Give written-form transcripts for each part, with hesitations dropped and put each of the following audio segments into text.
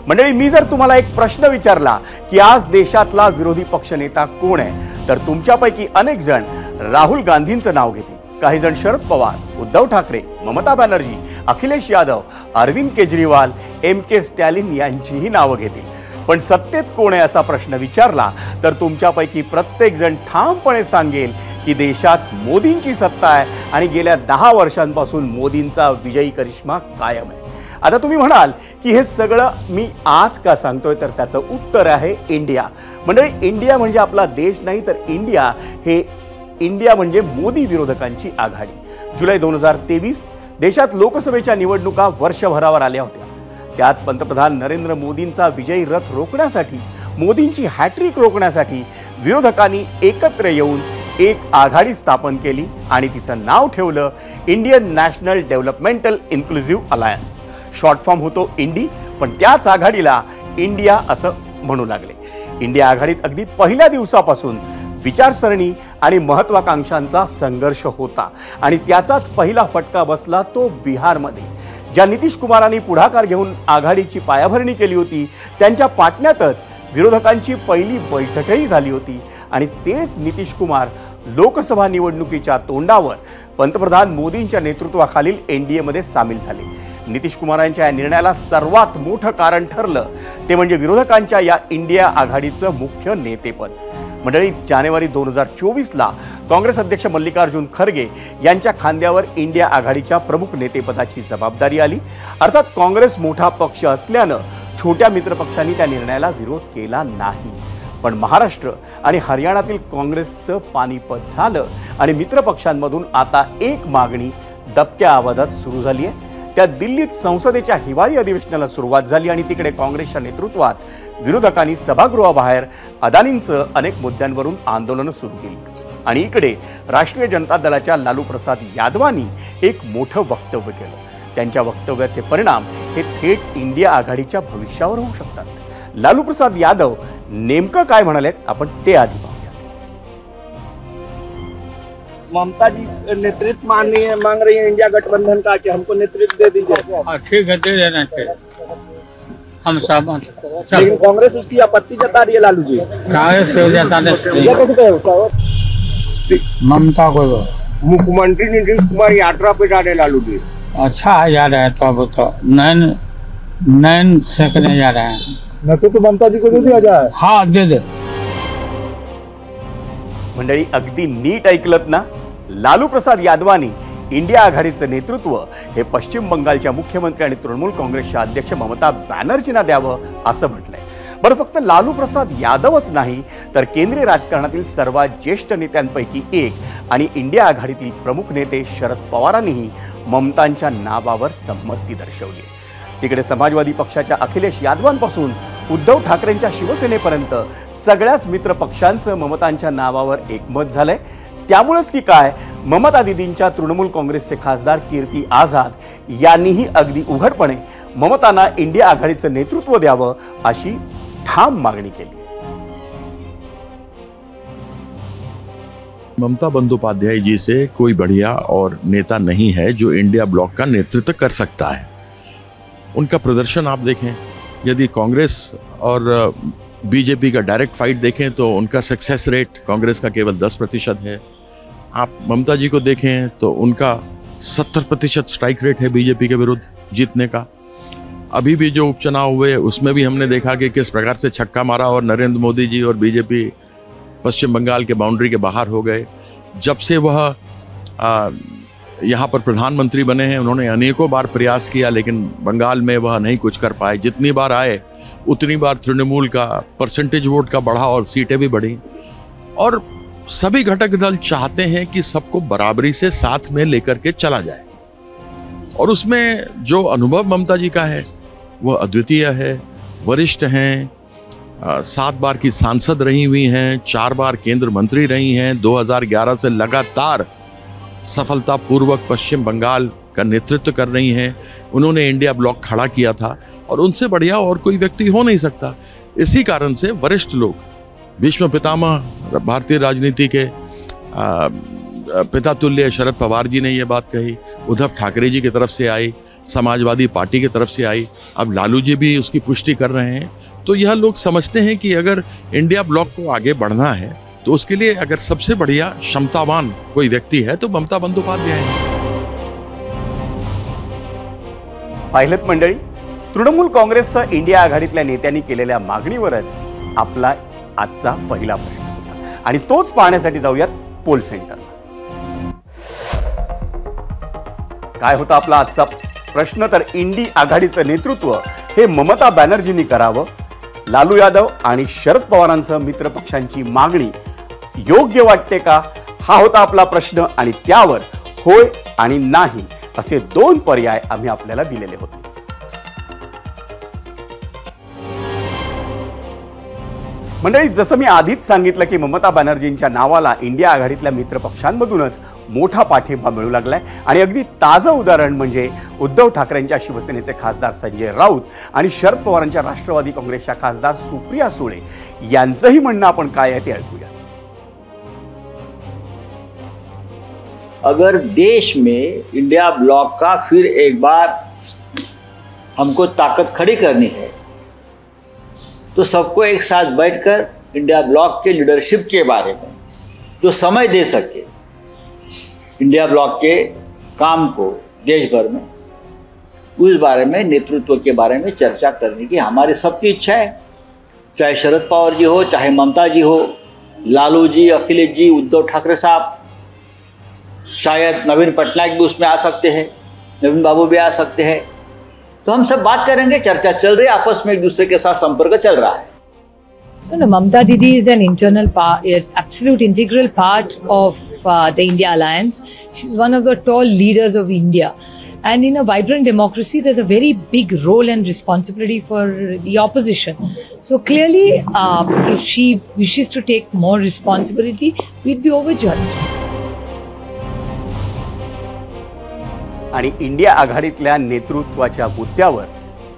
मंडळी, मी जर तुम्हाला एक प्रश्न विचारला की आज देशातला विरोधी पक्षनेता कोण आहे, तर तुमच्यापैकी अनेक जण राहुल गांधींचं नाव घेतील. काही जण शरद पवार, उद्धव ठाकरे, ममता बॅनर्जी, अखिलेश यादव, अरविंद केजरीवाल, MK स्टॅलिन यांचीही नावं घेतील. पण सत्तेत कोण आहे असा प्रश्न विचारला तर तुमच्यापैकी प्रत्येक जण ठामपणे सांगेल की देशात मोदींची सत्ता आहे आणि गेल्या 10 वर्षांपासून मोदींचा विजयी करिश्मा कायम आहे. आता तुम्ही म्हणाल की हे सगळं मी आज का सांगतोय, तर त्याचं उत्तर आहे इंडिया. मंडळी, इंडिया म्हणजे आपला देश नाही, तर इंडिया म्हणजे मोदी विरोधकांची आघाडी. जुलै 2023 देशात लोकसभेच्या निवडणुका वर्षभरावर आल्या होत्या. त्यात पंतप्रधान नरेंद्र मोदींचा विजयी रथ रोखण्यासाठी, मोदींची हॅट्रिक रोखण्यासाठी विरोधकांनी एकत्र येऊन एक आघाडी स्थापन केली आणि तिचं नाव ठेवलं Indian national developmental inclusive alliance. Short form होतो इंडी, पण त्याच आघाडीला इंडिया असं म्हणू लागले. इंडिया आघाडीत अगदी पहिल्या दिवसापासून विचारसरणी आणि महत्वाकांक्षांचा संघर्ष होता आणि त्याचाच पहिला फटका बसला तो बिहारमध्ये. ज्या नितीश कुमारांनी पुढाकार घेऊन आघाडीची पायाभरणी केली होती, त्यांच्या पाटण्यातच विरोधकांची पहिली बैठकही झाली होती आणि तेच नितीश कुमार लोकसभा निवडणुकीच्या तोंडावर पंतप्रधान मोदींच्या नेतृत्वाखालील NDAमध्ये सामील झाले. नितीश कुमारांच्या या निर्णयाला सर्वात मोठं कारण ठरलं ते म्हणजे विरोधकांच्या या इंडिया आघाडीचं मुख्य नेतेपद. मंडळी, जानेवारी 2024ला काँग्रेस अध्यक्ष मल्लिकार्जुन खरगे यांच्या खांद्यावर इंडिया आघाडीच्या प्रमुख नेतेपदाची जबाबदारी आली. अर्थात काँग्रेस मोठा पक्ष असल्यानं छोट्या मित्रपक्षांनी त्या निर्णयाला विरोध केला नाही. पण महाराष्ट्र आणि हरियाणातील काँग्रेसचं पानिपत झालं आणि मित्रपक्षांमधून आता एक मागणी दबक्या आवाजात सुरू झाली आहे. त्या दिल्लीत संसदेच्या हिवाळी अधिवेशनाला सुरुवात झाली आणि तिकडे काँग्रेसच्या नेतृत्वात विरोधकांनी सभागृहाबाहेर अदानींचं अनेक मुद्द्यांवरून आंदोलनं सुरू केली. आणि इकडे राष्ट्रीय जनता दलाच्या लालू प्रसाद यादवांनी एक मोठं वक्तव्य केलं. त्यांच्या वक्तव्याचे परिणाम हे थेट इंडिया आघाडीच्या भविष्यावर होऊ शकतात. लालू प्रसाद यादव नेमकं काय म्हणालेत, आपण ते आधी पाहूया. ममता जी नेतृत्व मांग रही है इंडिया गठबंधन का कि हमको नेतृत्व दे दीजिए. ठीक है, दे देना चाहिए, हम सहमत. लेकिन कांग्रेस उसकी आपत्ति जता रही है लालू जी. कांग्रेस से जता ममता को मुख्यमंत्री नीतीश कुमार यात्रा पे जा रहे लालू जी. अच्छा जा रहा है, तो अब तो नैन सेकने जा रहे हैं. न तो ममता जी को दे दिया जाए. हाँ, दे दे. मंडळी, अगदी नीट ऐकलत ना. लालू प्रसाद यादवानी इंडिया आघाडीचं नेतृत्व हे पश्चिम बंगालच्या मुख्यमंत्री आणि तृणमूल काँग्रेसच्या अध्यक्ष ममता बॅनर्जींना द्यावं असं म्हटलंय. बरं, फक्त लालू प्रसाद यादवच नाही, तर केंद्रीय राजकारणातील सर्वात ज्येष्ठ नेत्यांपैकी एक आणि इंडिया आघाडीतील प्रमुख नेते शरद पवारांनीही ममतांच्या नावावर संमती दर्शवली. तिकडे समाजवादी पक्षाच्या अखिलेश यादवांपासून उद्धव ठाकरेंच्या शिवसेनेपर्यंत सगळ्याच मित्र पक्षांचं ममतांच्या नावावर एकमत झालंय. त्यामुळेच की काय, ममता दिदींच्या तृणमूल काँग्रेसचे खासदार कीर्ती आझाद यांनीही अगदी उघडपणे ममतांना इंडिया आघाडीचं नेतृत्व द्यावं अशी ठाम मागणी केली. ममता बंदोपाध्याय जी से कोई बढ़िया और नेता नहीं है जो इंडिया ब्लॉक का नेतृत्व कर सकता है. उनका प्रदर्शन आप देखें, यदि कांग्रेस और बीजेपी का डायरेक्ट फाइट देखें तो उनका सक्सेस रेट कांग्रेस का केवल 10% है. आप ममता जी को देखें तो उनका 70% स्ट्राइक रेट है बीजेपी के विरुद्ध जीतने का. अभी भी जो उपचुनाव हुए उसमें भी हमने देखा कि किस प्रकार से छक्का मारा और नरेंद्र मोदी जी और बीजेपी पश्चिम बंगाल के बाउंड्री के बाहर हो गए. जब से वह यहाँ पर प्रधानमंत्री बने हैं, उन्होंने अनेकों बार प्रयास किया, लेकिन बंगाल में वह नहीं कुछ कर पाए. जितनी बार आए उतनी बार तृणमूल का परसेंटेज वोट का बढ़ा और सीटें भी बढ़ी. और सभी घटक दल चाहते हैं कि सबको बराबरी से साथ में लेकर के चला जाए. और उसमें जो अनुभव ममता जी का है वह अद्वितीय है. वरिष्ठ हैं, 7 बार की सांसद रही हुई हैं, 4 बार केंद्र मंत्री रही हैं, 2011 से लगातार सफलतापूर्वक पश्चिम बंगाल का नेतृत्व कर रही हैं. उन्होंने इंडिया ब्लॉक खड़ा किया था और उनसे बढ़िया और कोई व्यक्ति हो नहीं सकता. इसी कारण से वरिष्ठ लोग, भीष्म पितामह भारतीय राजनीति के पिता तुल्य शरद पवार जी ने ये बात कही, उद्धव ठाकरे जी की तरफ से आई, समाजवादी पार्टी की तरफ से आई, अब लालू जी भी उसकी पुष्टि कर रहे हैं। तो यह लोग समझते हैं कि अगर इंडिया ब्लॉक को आगे बढ़ना है तो उसके लिए अगर सबसे बढ़िया क्षमतावान कोई व्यक्ति है तो ममता बंदोपाध्याय है। पाहिलेत मंडळी, तृणमूल काँग्रेससह इंडिया आघाडीतल्या नेत्यांनी केलेल्या मागणीवरच आपला आजचा पहिला प्रश्न होता आणि तोच पाहण्यासाठी जाऊयात पोल सेंटरला। काय होता आपला आजचा प्रश्न? तर इंडी आघाडीचं नेतृत्व हे ममता बॅनर्जींनी करावं, लालू यादव आणि शरद पवारांसह मित्रपक्षांची मागणी योग्य वाटते का, हा होता आपला प्रश्न। आणि त्यावर होय आणि नाही असे दोन पर्याय आम्ही आपल्याला दिलेले होते। मंडळी, जसं मी आधीच सांगितलं की ममता बॅनर्जींच्या नावाला इंडिया आघाडीतल्या मित्रपक्षांमधूनच मोठा पाठिंबा मिळू लागलाय आणि अगदी ताजं उदाहरण म्हणजे उद्धव ठाकरेंच्या शिवसेनेचे खासदार संजय राऊत आणि शरद पवारांच्या राष्ट्रवादी काँग्रेसच्या खासदार सुप्रिया सुळे यांचंही म्हणणं आपण काय आहे ते ऐकूया। अगर देश में इंडिया ब्लॉक का फिर एक बार हमको ताकत खड़ी करनी है तो सबको एक साथ बैठकर इंडिया ब्लॉक के लीडरशिप के बारे में जो समय दे सके, इंडिया ब्लॉक के काम को देश भर में, उस बारे में, नेतृत्व के बारे में चर्चा करने की हमारी सबकी इच्छा है। चाहे शरद पवार जी हो, चाहे ममता जी हो, लालू जी, अखिलेश जी, उद्धव ठाकरे साहब, शायद नवीन पटनायक भी उसमें आ सकते हैं, नवीन बाबू भी आ सकते हैं। तो हम सब बात करेंगे, चर्चा चल रही है, आपस में एक दूसरे के साथ संपर्क चल रहा है। No, Mamta Didi is an internal part, absolute integral part of the India Alliance. She's one of the tall leaders of India. And in a vibrant democracy, there's a very big role and responsibility for the opposition. So clearly, if she wishes to take more responsibility, we'd be overjoyed. आणि India आघाडीतल्या नेतृत्वाच्या मुद्द्यावर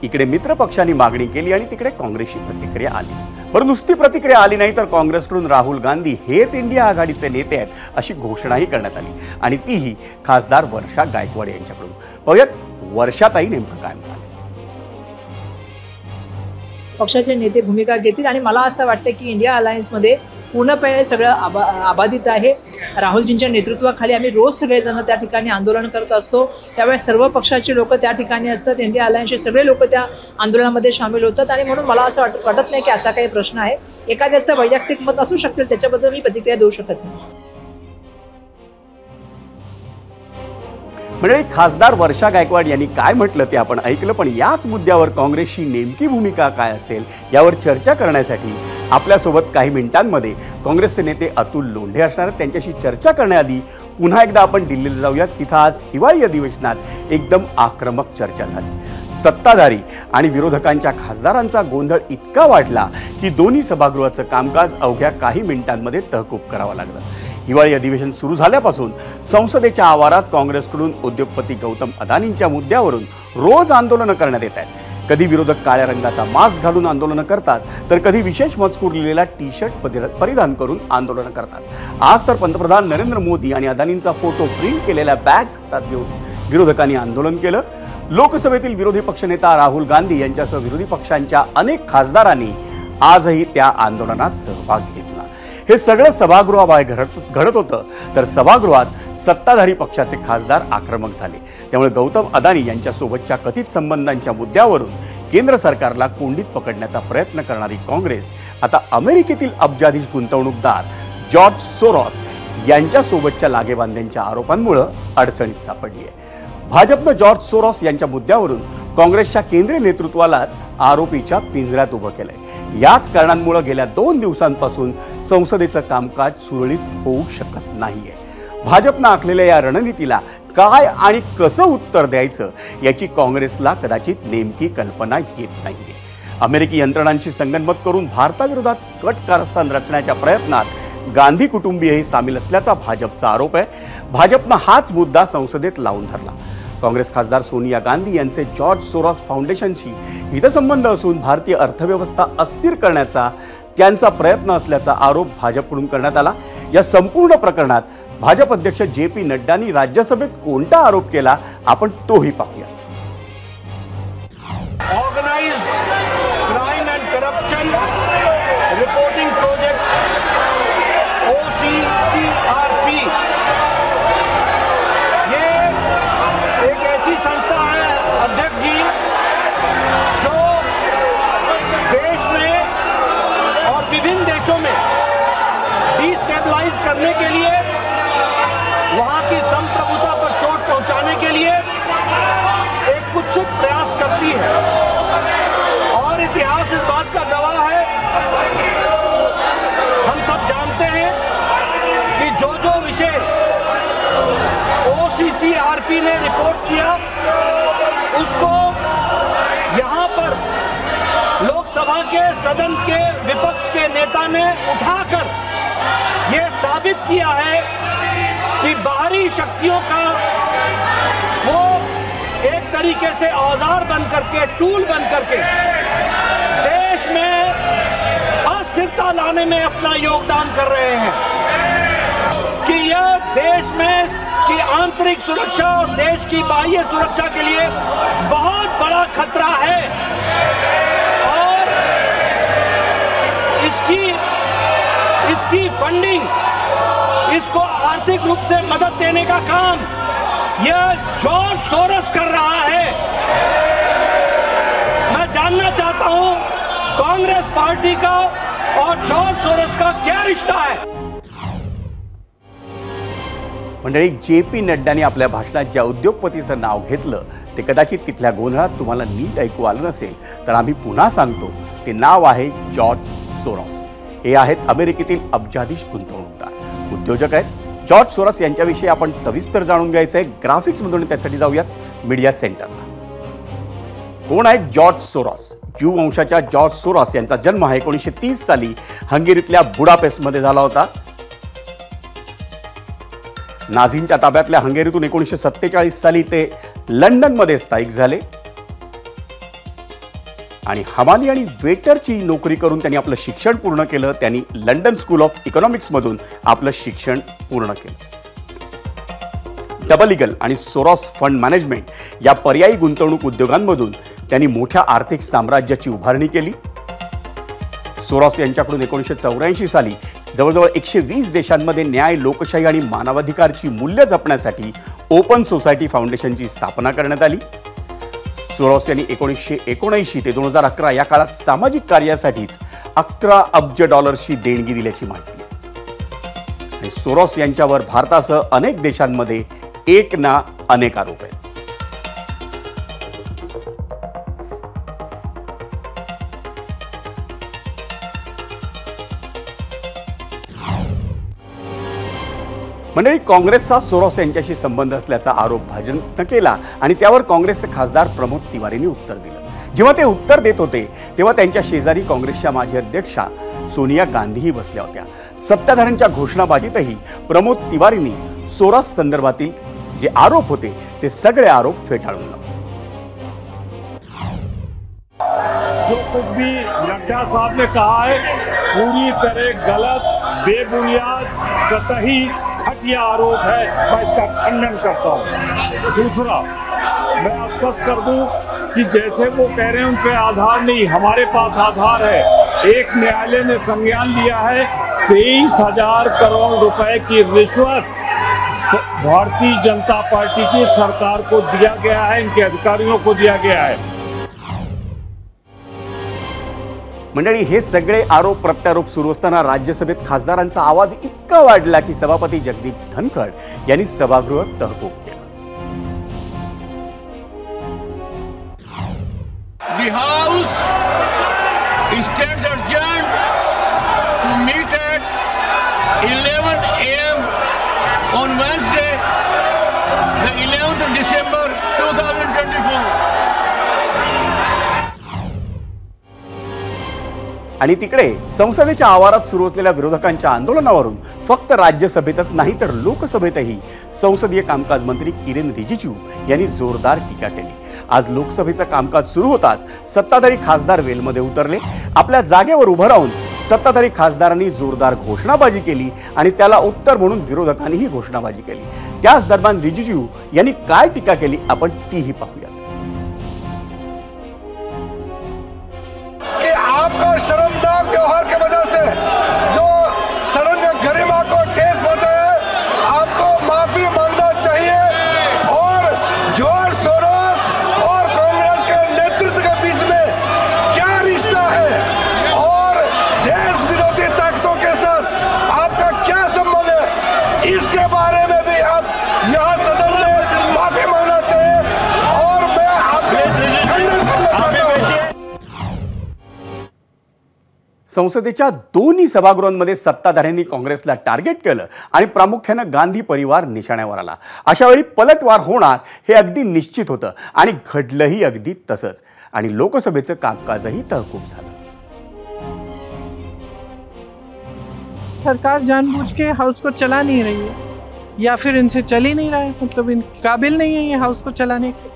इकडे मित्रपक्षांनी मागणी केली आणि तिकडे काँग्रेसची प्रतिक्रिया आली। बरं, नुसती प्रतिक्रिया आली नाही तर काँग्रेसकडून राहुल गांधी हेच इंडिया आघाडीचे नेते आहेत अशी घोषणाही करण्यात आली आणि तीही खासदार वर्षा गायकवाड यांच्याकडून। पाहूयात वर्षाताई नेमकं काय म्हणाले। पक्षाचे नेते भूमिका घेतील आणि मला असं वाटतं की इंडिया अलायन्समध्ये पूर्णपणे सगळं आबाधित आहे। राहुलजींच्या नेतृत्वाखाली आम्ही रोज सगळेजण त्या ठिकाणी आंदोलन करत असतो, त्यावेळेस सर्व पक्षाचे लोक त्या ठिकाणी असतात, इंडिया अलायन्सचे सगळे लोक त्या आंदोलनामध्ये सामील होतात आणि म्हणून मला असं वाटत नाही की असा काही प्रश्न आहे। एखाद्याचं वैयक्तिक मत असू शकते, त्याच्याबद्दल मी प्रतिक्रिया देऊ शकत नाही। म्हणजे खासदार वर्षा गायकवाड यांनी काय म्हटलं ते आपण ऐकलं, पण याच मुद्द्यावर काँग्रेसची नेमकी भूमिका काय असेल यावर चर्चा करण्यासाठी आपल्यासोबत काही मिनिटांमध्ये काँग्रेसचे नेते अतुल लोंढे असणार आहेत। त्यांच्याशी चर्चा करण्याआधी पुन्हा एकदा आपण दिल्लीला जाऊयात। तिथं आज हिवाळी अधिवेशनात एकदम आक्रमक चर्चा झाली। सत्ताधारी आणि विरोधकांच्या खासदारांचा गोंधळ इतका वाढला की दोन्ही सभागृहाचं कामकाज अवघ्या काही मिनिटांमध्ये तहकूब करावं लागलं। हिवाळी अधिवेशन सुरू झाल्यापासून संसदेच्या आवारात काँग्रेसकडून उद्योगपती गौतम अदानींच्या मुद्द्यावरून रोज आंदोलनं करण्यात येत आहेत। कधी विरोधक काळ्या रंगाचा मास्क घालून आंदोलनं करतात तर कधी विशेष मजकूर लिहिलेला टी-शर्ट परिधान करून आंदोलनं करतात। आज तर पंतप्रधान नरेंद्र मोदी आणि अदानींचा फोटो प्रिंट केलेल्या बॅग्स हातात घेऊन विरोधकांनी आंदोलन केलं। लोकसभेतील विरोधी पक्षनेता राहुल गांधी यांच्यासह विरोधी पक्षांच्या अनेक खासदारांनी आजही त्या आंदोलनात सहभाग घेतला। हे सगळं सभागृहाबाहेर घडत होतं तर सभागृहात सत्ताधारी पक्षाचे खासदार आक्रमक झाले। त्यामुळे गौतम अदानी यांच्यासोबतच्या कथित संबंधांच्या मुद्द्यावरून केंद्र सरकारला कोंडीत पकडण्याचा प्रयत्न करणारी काँग्रेस आता अमेरिकेतील अब्जाधीश गुंतवणूकदार जॉर्ज सोरॉस यांच्यासोबतच्या लागेबांध्यांच्या आरोपांमुळे अडचणीत सापडली आहे। भाजपनं जॉर्ज सोरॉस यांच्या मुद्द्यावरून काँग्रेसच्या केंद्रीय नेतृत्वालाच आरोपीच्या पिंजऱ्यात उभं केलंय। याच कारणांमुळे गेल्या 2 दिवसांपासून संसदेचं कामकाज सुरळीत होऊ शकत नाहीये। भाजपनं आखलेल्या या रणनीतीला काय आणि कसं उत्तर द्यायचं याची काँग्रेसला कदाचित नेमकी कल्पना येत नाहीये। अमेरिकी यंत्रणांशी संगनमत करून भारताविरोधात कट कारस्थान रचण्याच्या प्रयत्नात गांधी कुटुंबीयही सामील असल्याचा भाजपचा आरोप आहे। भाजपनं हाच मुद्दा संसदेत लावून धरला। काँग्रेस खासदार सोनिया गांधी यांचे जॉर्ज सोरॉस फाउंडेशनशी हितसंबंध असून भारतीय अर्थव्यवस्था अस्थिर करण्याचा त्यांचा प्रयत्न असल्याचा आरोप भाजपकडून करण्यात आला। या संपूर्ण प्रकरणात भाजप अध्यक्ष JP नड्डांनी राज्यसभेत कोणता आरोप केला आपण तोही पाहूया। लोकसभा के सदन के विपक्ष के नेता ने उठाकर ये साबित किया है कि बाहरी शक्तियों का वो एक तरीके से औजार बन करके, टूल बन करके देश में अस्थिरता लाने में अपना योगदान कर रहे हैं, कि यह देश में की आंतरिक सुरक्षा और देश की बाह्य सुरक्षा के लिए बहुत बड़ा खतरा है। और इसकी फंडिंग, इसको आर्थिक रूप से मदद देने का काम यह जॉर्ज सोरोस कर रहा है। मैं जानना चाहता हूं कांग्रेस पार्टी का और जॉर्ज सोरोस का क्या रिश्ता है। मंडळी, जे.पी. नड्डांनी आपल्या भाषणात ज्या उद्योगपतीचं नाव घेतलं ते कदाचित तिथल्या गोंधळात तुम्हाला नीट ऐकू आलं नसेल, तर आम्ही पुन्हा सांगतो. ते नाव आहे जॉर्ज सोरोस. हे आहेत अमेरिकेतील अब्जाधीश गुंतवणूकदार, उद्योजक आहेत. जॉर्ज सोरोस यांच्याविषयी आपण सविस्तर जाणून घ्यायचं आहे. ग्राफिक्समधून त्यासाठी जाऊयात मीडिया सेंटरला. कोण आहेत जॉर्ज सोरोस? ज्यू वंशाच्या जॉर्ज सोरोस यांचा जन्म 1930 साली हंगेरीतल्या बुडापेस्टमध्ये झाला होता. नाझींच्या ताब्यातल्या हंगेरीतून 1947 साली ते लंडनमध्ये स्थायिक झाले आणि हमाली आणि वेटरची नोकरी करून त्यांनी आपलं शिक्षण पूर्ण केलं. त्यांनी लंडन स्कूल ऑफ इकॉनॉमिक्समधून आपलं शिक्षण पूर्ण केलं. डबल इगल आणि सोरोस फंड मॅनेजमेंट या पर्यायी गुंतवणूक उद्योगांमधून त्यांनी मोठ्या आर्थिक साम्राज्याची उभारणी केली. सोरोस यांच्याकडून 1984 साली जवळजवळ 120 देशांमध्ये न्याय, लोकशाही आणि मानवाधिकारची मूल्य जपण्यासाठी ओपन सोसायटी फाउंडेशनची स्थापना करण्यात आली. सोरोस यांनी 1979 ते 2011 या काळात सामाजिक कार्यासाठीच $11 अब्ज देणगी दिल्याची माहिती आहे. आणि सोरोस यांच्यावर भारतासह अनेक देशांमध्ये एक ना अनेक आरोप आहेत. मंडळी, काँग्रेसचा सोरोस यांच्याशी संबंध असल्याचा आरोप भाजपनं केला आणि त्यावर काँग्रेसचे खासदार प्रमोद तिवारींनी उत्तर दिलं. जेव्हा ते उत्तर देत होते तेव्हा त्यांच्या शेजारी काँग्रेसच्या माजी अध्यक्षा सोनिया गांधीही बसल्या होत्या. सत्ताधाऱ्यांच्या घोषणाबाजीतही प्रमोद तिवारींनी सोरोस संदर्भातील जे आरोप होते ते सगळे आरोप फेटाळून लावले. जो कुछ भी नड्डा साहब ने कहा है पूरी तरह गलत, बेबुनियाद, सतही घटिया आरोप है. मैं इसका खंडन करता हूँ. दूसरा, मैं स्पष्ट कर दूं कि जैसे वो कह रहे हैं उन पे आधार नहीं, हमारे पास आधार है. एक न्यायालय ने संज्ञान लिया है 23,000 करोड़ रुपए की रिश्वत भारतीय जनता पार्टी की सरकार को दिया गया है, इनके अधिकारियों को दिया गया है. मंडळी, हे सगळे आरोप प्रत्यारोप सुरू असताना राज्यसभेत खासदारांचा आवाज इतका वाढला की सभापती जगदीप धनखड यांनी सभागृह तहकूब केलं. The House stands adjourned to meet at 11 a.m. on Wednesday, the 11th of December 2024. आणि तिकडे संसदेच्या आवारात सुरू असलेल्या विरोधकांच्या आंदोलनावरून फक्त राज्यसभेतच नाही तर लोकसभेतही संसदीय कामकाज मंत्री किरेन रिजिजू यांनी जोरदार टीका केली. आज लोकसभेचं कामकाज सुरू होताच सत्ताधारी खासदार वेलमध्ये उतरले. आपल्या जागेवर उभं राहून सत्ताधारी खासदारांनी जोरदार घोषणाबाजी केली आणि त्याला उत्तर म्हणून विरोधकांनीही घोषणाबाजी केली. त्याच दरम्यान रिजिजू यांनी काय टीका केली आपण तीही पाहूया. आपका शर्मनाक व्यवहार की वजह से जो सदन की गरिमा को ठेस पहुंचा है, आपको माफी मांगना चाहिए. और जॉर्ज सोरोस और कांग्रेस के नेतृत्व के बीच में क्या रिश्ता है और देश विरोधी ताकतों के साथ आपका क्या संबंध है, इसके बारे में भी आप यहाँ सदन में माफी मांगना चाहिए. और मैं आपको खंडन करना चाहता हूँ. संसदेच्या दोन्ही सभागृहांमध्ये सत्ताधाऱ्यांनी काँग्रेसला टार्गेट केलं आणि प्रामुख्यानं गांधी परिवार निशाण्यावर आला. अशा वेळी पलटवार होणार हे अगदी निश्चित होतं आणि घडलंही अगदी तसंच. आणि लोकसभेचं कामकाजही तहकूब झालं. सरकार जानबूझ के हाउस को चला नहीं रही है या फिर इनसे चल ही नहीं रहा है, मतलब इन काबिल नहीं है ये हाउस को चलाने के.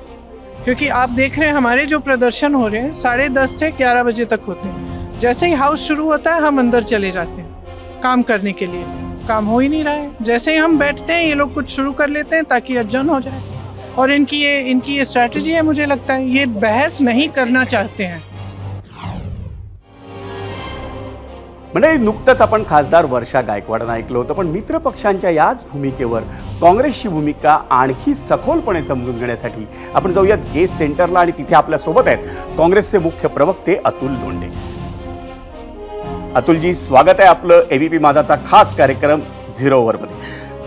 क्योंकि आप देख रहे हैं हमारे जो प्रदर्शन हो रहे हैं 10:30 से 11 बजे तक होते हैं. जैसे ही हाउस शुरू होता है हम अंदर चले जाते हैं काम करने के लिए. काम हो ही नहीं रहा है. जैसे ही हम बैठते हैं ये लोग कुछ शुरू कर लेते हैं ताकि अर्जन हो जाए. और इनकी ये स्ट्रैटेजी है. मुझे लगता है ये बहस नहीं करना चाहते हैं. म्हणजे नुकतंच आपण खासदार वर्षा गायकवाडांना ऐकलं होतं. पण मित्रपक्षांच्या याच भूमिकेवर काँग्रेसची भूमिका आणखी सखोलपणे समजून घेण्यासाठी आपण जाऊयात गेस्ट सेंटरला आणि तिथे आपल्यासोबत आहेत काँग्रेसचे मुख्य प्रवक्ते अतुल लोंढे. अतुलजी, स्वागत आहे आपलं एबीपी माझाचा खास कार्यक्रम 0 ओव्हरमध्ये.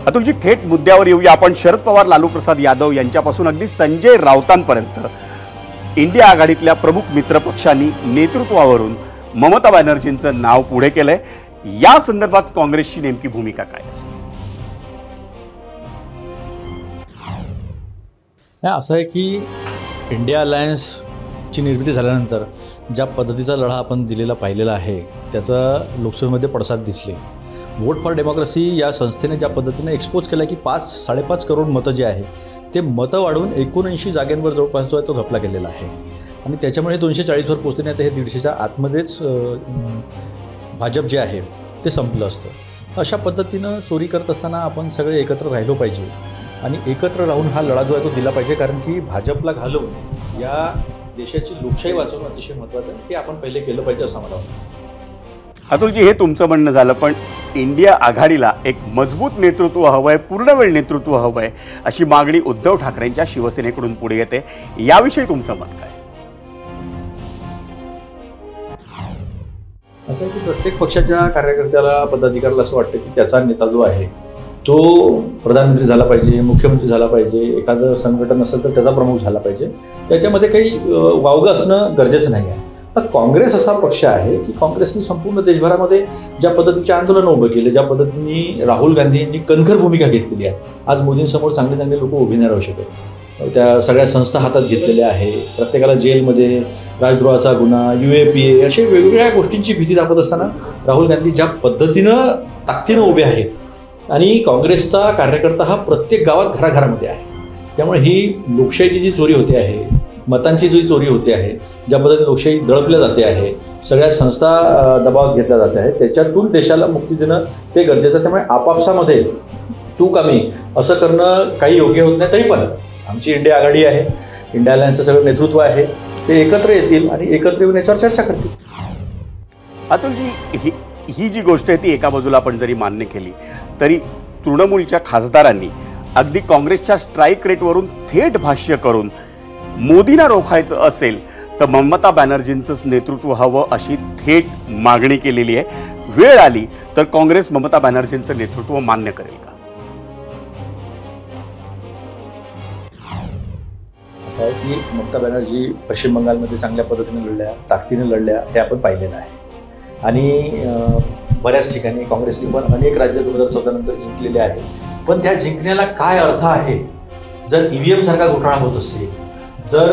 अतुलजी, थेट मुद्द्यावर येऊया. आपण शरद पवार, लालू प्रसाद यादव यांच्यापासून अगदी संजय राऊतांपर्यंत इंडिया आघाडीतल्या प्रमुख मित्रपक्षांनी नेतृत्वावरून ममता बॅनर्जींचं नाव पुढे केलंय. या संदर्भात काँग्रेसची नेमकी भूमिका काय असेल? असं आहे की इंडिया अलायन्सची निर्मिती झाल्यानंतर ज्या पद्धतीचा लढा आपण दिलेला पाहिलेला आहे त्याचा लोकसभेमध्ये पडसाद दिसले. वोट फॉर डेमोक्रेसी या संस्थेने ज्या पद्धतीने एक्सपोज केला की 5-5.5 करोड मतं जे आहे ते मतं वाढवून 79 जागांवर जवळपास जो आहे तो घपला गेलेला आहे. आणि त्याच्यामुळे 240वर पोहोचले नाही तर हे 150च्या आतमध्येच भाजप जे आहे ते संपलं असतं. अशा पद्धतीनं चोरी करत असताना आपण सगळे एकत्र राहिलो पाहिजे आणि एकत्र राहून हा लढा जो आहे तो दिला पाहिजे. कारण की भाजपला घालवून या देशाची लोकशाही वाचवणं अतिशय महत्त्वाचं आहे. ते आपण पहिले केलं पाहिजे असं मला वाटतं. अतुलजी, हे तुमचं म्हणणं झालं. पण इंडिया आघाडीला एक मजबूत नेतृत्व हवंय, पूर्णवेळ नेतृत्व हवंय अशी मागणी उद्धव ठाकरेंच्या शिवसेनेकडून पुढे येते. याविषयी तुमचं मत काय? असं आहे की प्रत्येक पक्षाच्या कार्यकर्त्याला, पदाधिकाऱ्याला असं वाटतं की त्याचा नेता जो आहे तो प्रधानमंत्री झाला पाहिजे, मुख्यमंत्री झाला पाहिजे, एखादं संघटन असेल तर त्याचा प्रमुख झाला पाहिजे. त्याच्यामध्ये काही वावगं असणं गरजेचं नाही आहे. पण काँग्रेस असा पक्ष आहे की काँग्रेसने संपूर्ण देशभरामध्ये ज्या पद्धतीचे आंदोलन उभं केले, ज्या पद्धतीने राहुल गांधी यांनी कणखर भूमिका घेतलेली आहे. आज मोदींसमोर चांगले चांगले लोक उभे नाही राहू शकत. त्या सगळ्या संस्था हातात घेतलेल्या आहे. प्रत्येकाला जेलमध्ये राजद्रोहाचा गुन्हा, UAPA अशा वेगवेगळ्या गोष्टींची भीती दाखवत असताना राहुल गांधी ज्या पद्धतीनं ताकदीनं उभे आहेत आणि काँग्रेसचा कार्यकर्ता हा प्रत्येक गावात घराघरामध्ये आहे. त्यामुळे ही लोकशाहीची जी चोरी होते आहे, मतांची जी चोरी होते आहे, ज्या पद्धतीने लोकशाही दळपल्या जाते आहे, सगळ्या संस्था दबावात घेतल्या जात आहेत, त्याच्यातून देशाला मुक्ती देणं ते गरजेचं आहे. त्यामुळे आपापसामध्ये तू कमी असं करणं काही योग्य होत नाही. तरी पण आमची इंडिया आघाडी आहे, इंडिया अलायन्सचं सगळं नेतृत्व आहे, ते एकत्र येतील आणि एकत्र येऊन याच्यावर चर्चा करतील. अतुलजी, ही जी गोष्ट आहे ती एका बाजूला आपण जरी मान्य केली तरी तृणमूलच्या खासदारांनी अगदी काँग्रेसच्या स्ट्राईक रेटवरून थेट भाष्य करून मोदींना रोखायचं असेल तर ममता बॅनर्जींचंच नेतृत्व हवं अशी थेट मागणी केलेली आहे. वेळ आली तर काँग्रेस ममता बॅनर्जींचं नेतृत्व मान्य करेल का? असं आहे की ममता बॅनर्जी पश्चिम बंगालमध्ये चांगल्या पद्धतीने लढल्या, ताकदीने लढल्या, हे आपण पाहिलेलं आहे. आणि बऱ्याच ठिकाणी काँग्रेसने पण अनेक राज्य 2014 नंतर जिंकलेले आहेत. पण त्या जिंकण्याला काय अर्थ आहे? जर EVM सारखा घोटाळा होत असेल, जर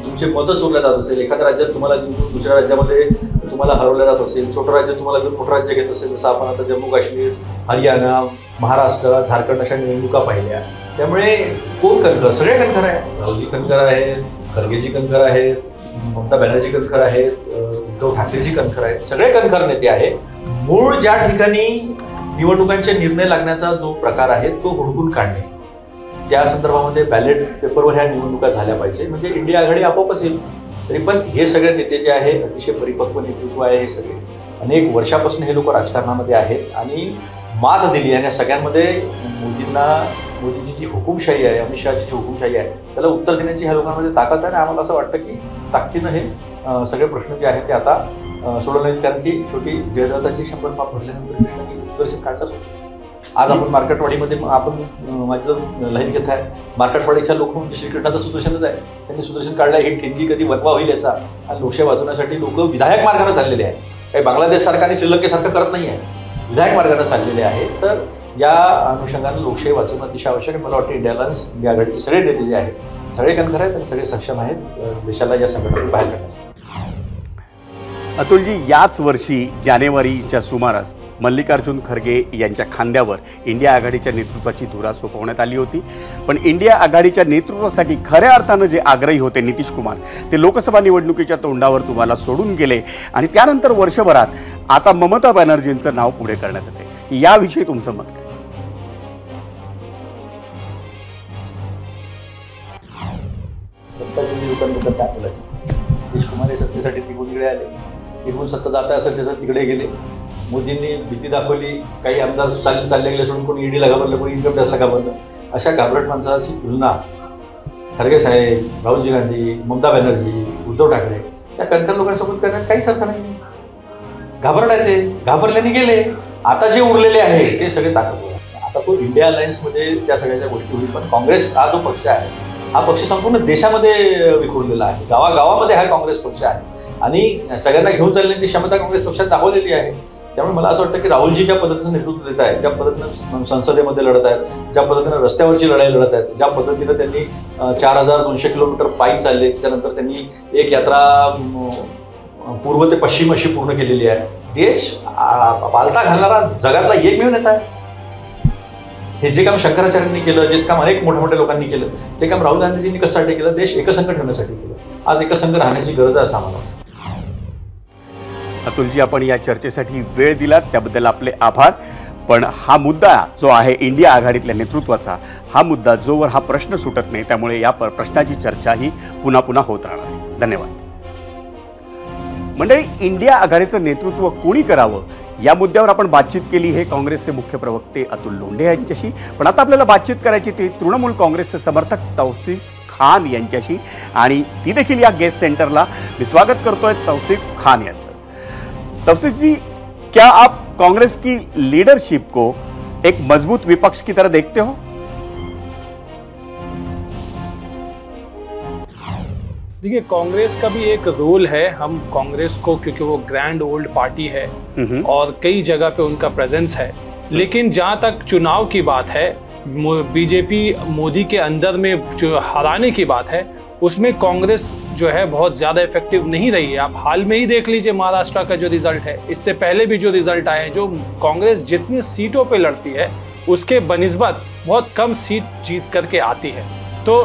तुमचे मतं चोरल्या जात असेल, एखाद्या राज्यात तुम्हाला जिंकून दुसऱ्या राज्यामध्ये तुम्हाला हरवल्या जात असेल, छोटं राज्य तुम्हाला जर मोठं राज्य घेत असेल, जसं आपण आता जम्मू काश्मीर, हरियाणा, महाराष्ट्र, झारखंड अशा निवडणुका पाहिल्या. त्यामुळे कोण कणखर? सगळे कणखर आहे. राहुलजी कणखर आहेत, खरगेजी कणखर आहेत, ममता बॅनर्जी कणखर आहेत, उद्धव ठाकरेजी कणखर आहेत. सगळे कणखर नेते आहेत. मूळ ज्या ठिकाणी निवडणुकांचे निर्णय लागण्याचा जो प्रकार आहे तो हुडकून काढणे, त्या संदर्भामध्ये बॅलेट पेपरवर ह्या निवडणुका झाल्या पाहिजे. म्हणजे इंडिया आघाडी आपोआपच येईल. तरी पण हे सगळे नेते जे आहे अतिशय परिपक्व नेतृत्व आहे. हे सगळे अनेक वर्षापासून हे लोक राजकारणामध्ये आहेत आणि मात दिली. आणि सगळ्यांमध्ये मोदींची जी हुकुमशाही आहे, अमित शहाची जी हुकुमशाही आहे, त्याला उत्तर देण्याची ह्या लोकांमध्ये ताकद आहे. आणि आम्हाला असं वाटतं की ताकदीनं हे सगळे प्रश्न जे आहेत ते आता सोडवले आहेत. कारण की शेवटी जयद्रथाची 100 पाप भरल्यानंतर कृष्णाने दर्शन काढलंच होतं. आज आपण मार्केटवाडीमध्ये आपण माझं लाईन घेत आहे, मार्केटवाडीच्या लोक म्हणजे श्रीकृष्णाचं सुदर्शनच आहे. त्यांनी सुदर्शन काढलं. ही ठिणगी कधी वनवा होईल याचा आणि लोकशाही वाचवण्यासाठी लोक विधायक मार्गाने चाललेले आहेत. काही बांगलादेशसारखं आणि श्रीलंकेसारखं करत नाही आहे, विधायक मार्गाने चाललेले आहे. तर या अनुषंगाने लोकशाही वाचवणं अतिशय आवश्यक आहे. मला वाटतं इंडिया अलायन्स, इंडिया आघाडीचे सगळे नेते जे आहेत सगळे कणखर आहेत आणि सगळे सक्षम आहेत देशाला या संकटातून बाहेर काढण्यासाठी. अतुलजी, याच वर्षी जानेवारीच्या सुमारास मल्लिकार्जुन खरगे यांच्या खांद्यावर इंडिया आघाडीच्या नेतृत्वाची धुरा सोपवण्यात आली होती. पण इंडिया आघाडीच्या नेतृत्वासाठी खऱ्या अर्थानं जे आग्रही होते नितीश कुमार, ते लोकसभा निवडणुकीच्या तोंडावर तुम्हाला सोडून गेले आणि त्यानंतर वर्षभरात आता ममता बॅनर्जींचं नाव पुढे करण्यात येते. याविषयी तुमचं मत काय? सत्ताची युगांबद्दल काय बोलायचं? नितीश कुमार हे सत्तेसाठी तिकडे आले, तिकडून सत्ता जाता असेल तर तिकडे गेले. मोदींनी भीती दाखवली, काही आमदार चालले गेले सोडून, कोणी ईडीला घाबरलं, कोणी इन्कम टॅक्सला घाबरलं. अशा घाबरट माणसाची तुलना खरगे साहेब, राहुलजी गांधी, ममता बॅनर्जी, उद्धव ठाकरे या कणखर लोकांसोबत करण्यात काहीच अर्थ नाही. घाबरट आहे ते, घाबरल्याने गेले. आता जे उरलेले आहे ते सगळे ताकदवर. आता तो इंडिया अलायन्समध्ये त्या सगळ्या गोष्टी होईल. पण काँग्रेस हा जो पक्ष आहे, हा पक्ष संपूर्ण देशामध्ये विखुरलेला आहे. गावागावामध्ये हा काँग्रेस पक्ष आहे आणि सगळ्यांना घेऊन चालण्याची क्षमता काँग्रेस पक्षात दाखवलेली आहे. त्यामुळे मला असं वाटतं की राहुलजी ज्या पद्धतीचं नेतृत्व देत आहेत, ज्या पद्धतीनं संसदेमध्ये लढत आहेत, ज्या पद्धतीनं रस्त्यावरची लढाई लढत आहेत, ज्या पद्धतीनं त्यांनी 4200 किलोमीटर पायी चालले, त्याच्यानंतर त्यांनी एक यात्रा पूर्व ते पश्चिम अशी पूर्ण केलेली आहे. देश पालथा घालणारा जगातला एकमेव नेता आहे. हे जे काम शंकराचार्यांनी केलं, जे काम अनेक मोठ्या मोठ्या लोकांनी केलं, ते काम राहुल गांधीजींनी कशासाठी केलं? देश एकसंघ ठेवण्यासाठी केलं. आज एकसंघ राहण्याची गरज आहे असं आम्हाला वाटतं. अतुलजी, आपण या चर्चेसाठी वेळ दिलात त्याबद्दल आपले आभार. पण हा मुद्दा जो आहे इंडिया आघाडीतल्या नेतृत्वाचा, हा मुद्दा जोवर हा प्रश्न सुटत नाही, त्यामुळे या प्रश्नाची चर्चा ही पुन्हा पुन्हा होत राहणार आहे. धन्यवाद. मंडळी, इंडिया आघाडीचं नेतृत्व कोणी करावं या मुद्द्यावर आपण बातचीत केली हे काँग्रेसचे मुख्य प्रवक्ते अतुल लोंढे यांच्याशी. पण आता आपल्याला बातचीत करायची ती तृणमूल काँग्रेसचे समर्थक तौसीफ खान यांच्याशी, आणि ती देखील या गेस्ट सेंटरला मी स्वागत करतोय तौसीफ खान यांचं. तौसीफ जी, क्या आप कांग्रेस की लीडरशिप को एक मजबूत विपक्ष की तरह देखते हो? देखिए, कांग्रेस का भी एक रोल है. हम कांग्रेस को, क्योंकि वो ग्रैंड ओल्ड पार्टी है और कई जगह पे उनका प्रेजेंस है, लेकिन जहां तक चुनाव की बात है, बीजेपी मोदी के अंदर में जो हराने की बात है, उसमें कांग्रेस जो है बहुत ज़्यादा इफेक्टिव नहीं रही है. आप हाल में ही देख लीजिए महाराष्ट्र का जो रिजल्ट है, इससे पहले भी जो रिजल्ट आए हैं, जो कांग्रेस जितनी सीटों पे लड़ती है उसके बनिस्बत बहुत कम सीट जीत करके आती है. तो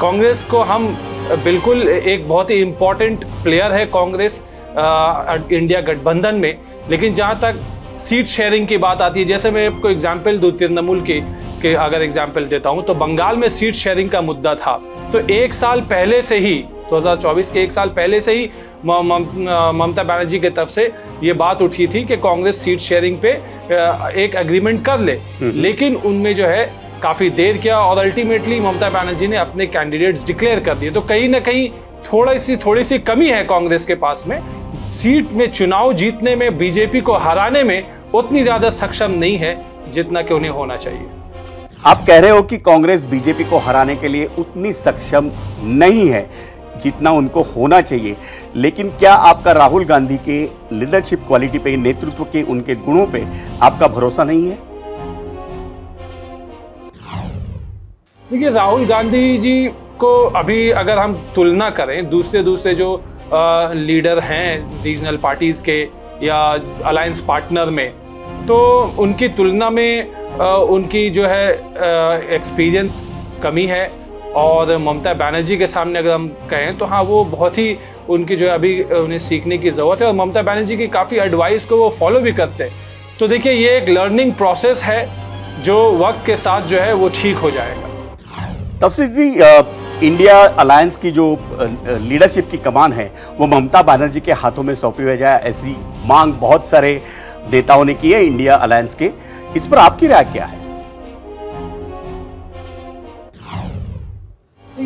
कांग्रेस को हम बिल्कुल, एक बहुत ही इम्पॉर्टेंट प्लेयर है कांग्रेस इंडिया गठबंधन में. लेकिन जहाँ तक सीट शेयरिंग की बात आती है, जैसे मैं आपको एग्जाम्पल दूँ तृणमूल के अगर एग्जाम्पल देता हूँ, तो बंगाल में सीट शेयरिंग का मुद्दा था. तो एक साल पहले से ही, 2024 के एक साल पहले से ही ममता बनर्जी की तरफ से ये बात उठी थी कि कांग्रेस सीट शेयरिंग पे एक एग्रीमेंट कर ले. लेकिन उनमें जो है काफ़ी देर किया और अल्टीमेटली ममता बनर्जी ने अपने कैंडिडेट्स डिक्लेयर कर दिए. तो कहीं ना कहीं थोड़ी सी कमी है कांग्रेस के पास में. सीट में चुनाव जीतने में, बीजेपी को हराने में उतनी ज़्यादा सक्षम नहीं है जितना कि उन्हें होना चाहिए. आप कह रहे हो कि कांग्रेस बीजेपी को हराने के लिए उतनी सक्षम नहीं है जितना उनको होना चाहिए, लेकिन क्या आपका राहुल गांधी के लीडरशिप क्वालिटी पे, नेतृत्व के उनके गुणों पे आपका भरोसा नहीं है? देखिए, राहुल गांधी जी को अभी अगर हम तुलना करें दूसरे जो लीडर हैं रीजनल पार्टीज़ के या अलायंस पार्टनर में, तो उनकी तुलना में उनकी जो है एक्सपीरियंस कमी है. और ममता बनर्जी के सामने अगर हम कहें तो हाँ, वो बहुत ही उनकी जो है अभी उन्हें सीखने की ज़रूरत है. और ममता बनर्जी की काफ़ी एडवाइस को वो फॉलो भी करते हैं. तो देखिए, ये एक लर्निंग प्रोसेस है जो वक्त के साथ जो है वो ठीक हो जाएगा. तफसील जी, इंडिया अलायंस की जो लीडरशिप की कमान है वो ममता बनर्जी के हाथों में सौंपी जाए, ऐसी मांग बहुत सारे नेताओं ने की है इंडिया अलायंस के. इस पर आपकी राय क्या है?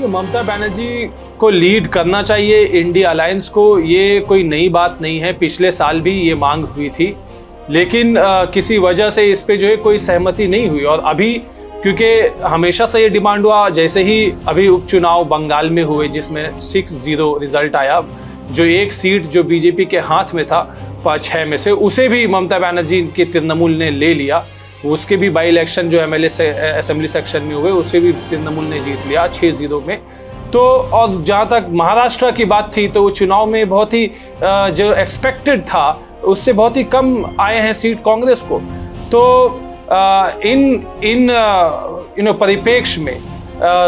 ममता बनर्जी को लीड करना चाहिए इंडिया अलायंस को, ये कोई नई बात नहीं है. पिछले साल भी ये मांग हुई थी, लेकिन किसी वजह से इस पे जो है कोई सहमति नहीं हुई. और अभी क्योंकि हमेशा से ये डिमांड हुआ, जैसे ही अभी उपचुनाव बंगाल में हुए जिसमें 6-0 रिजल्ट आया, जो एक सीट जो बीजेपी के हाथ में था 6 में से, उसे भी ममता बनर्जी के तृणमूल ने ले लिया। उसके भी बाई इलेक्शन जो एमएलए से असेंबली सेक्शन में हुए उसे भी तृणमूल ने जीत लिया 6-0 में। तो और जहाँ तक महाराष्ट्र की बात थी तो चुनाव में बहुत ही जो एक्सपेक्टेड था उससे बहुत ही कम आए हैं सीट कांग्रेस को। तो इन परिप्रेक्ष्य में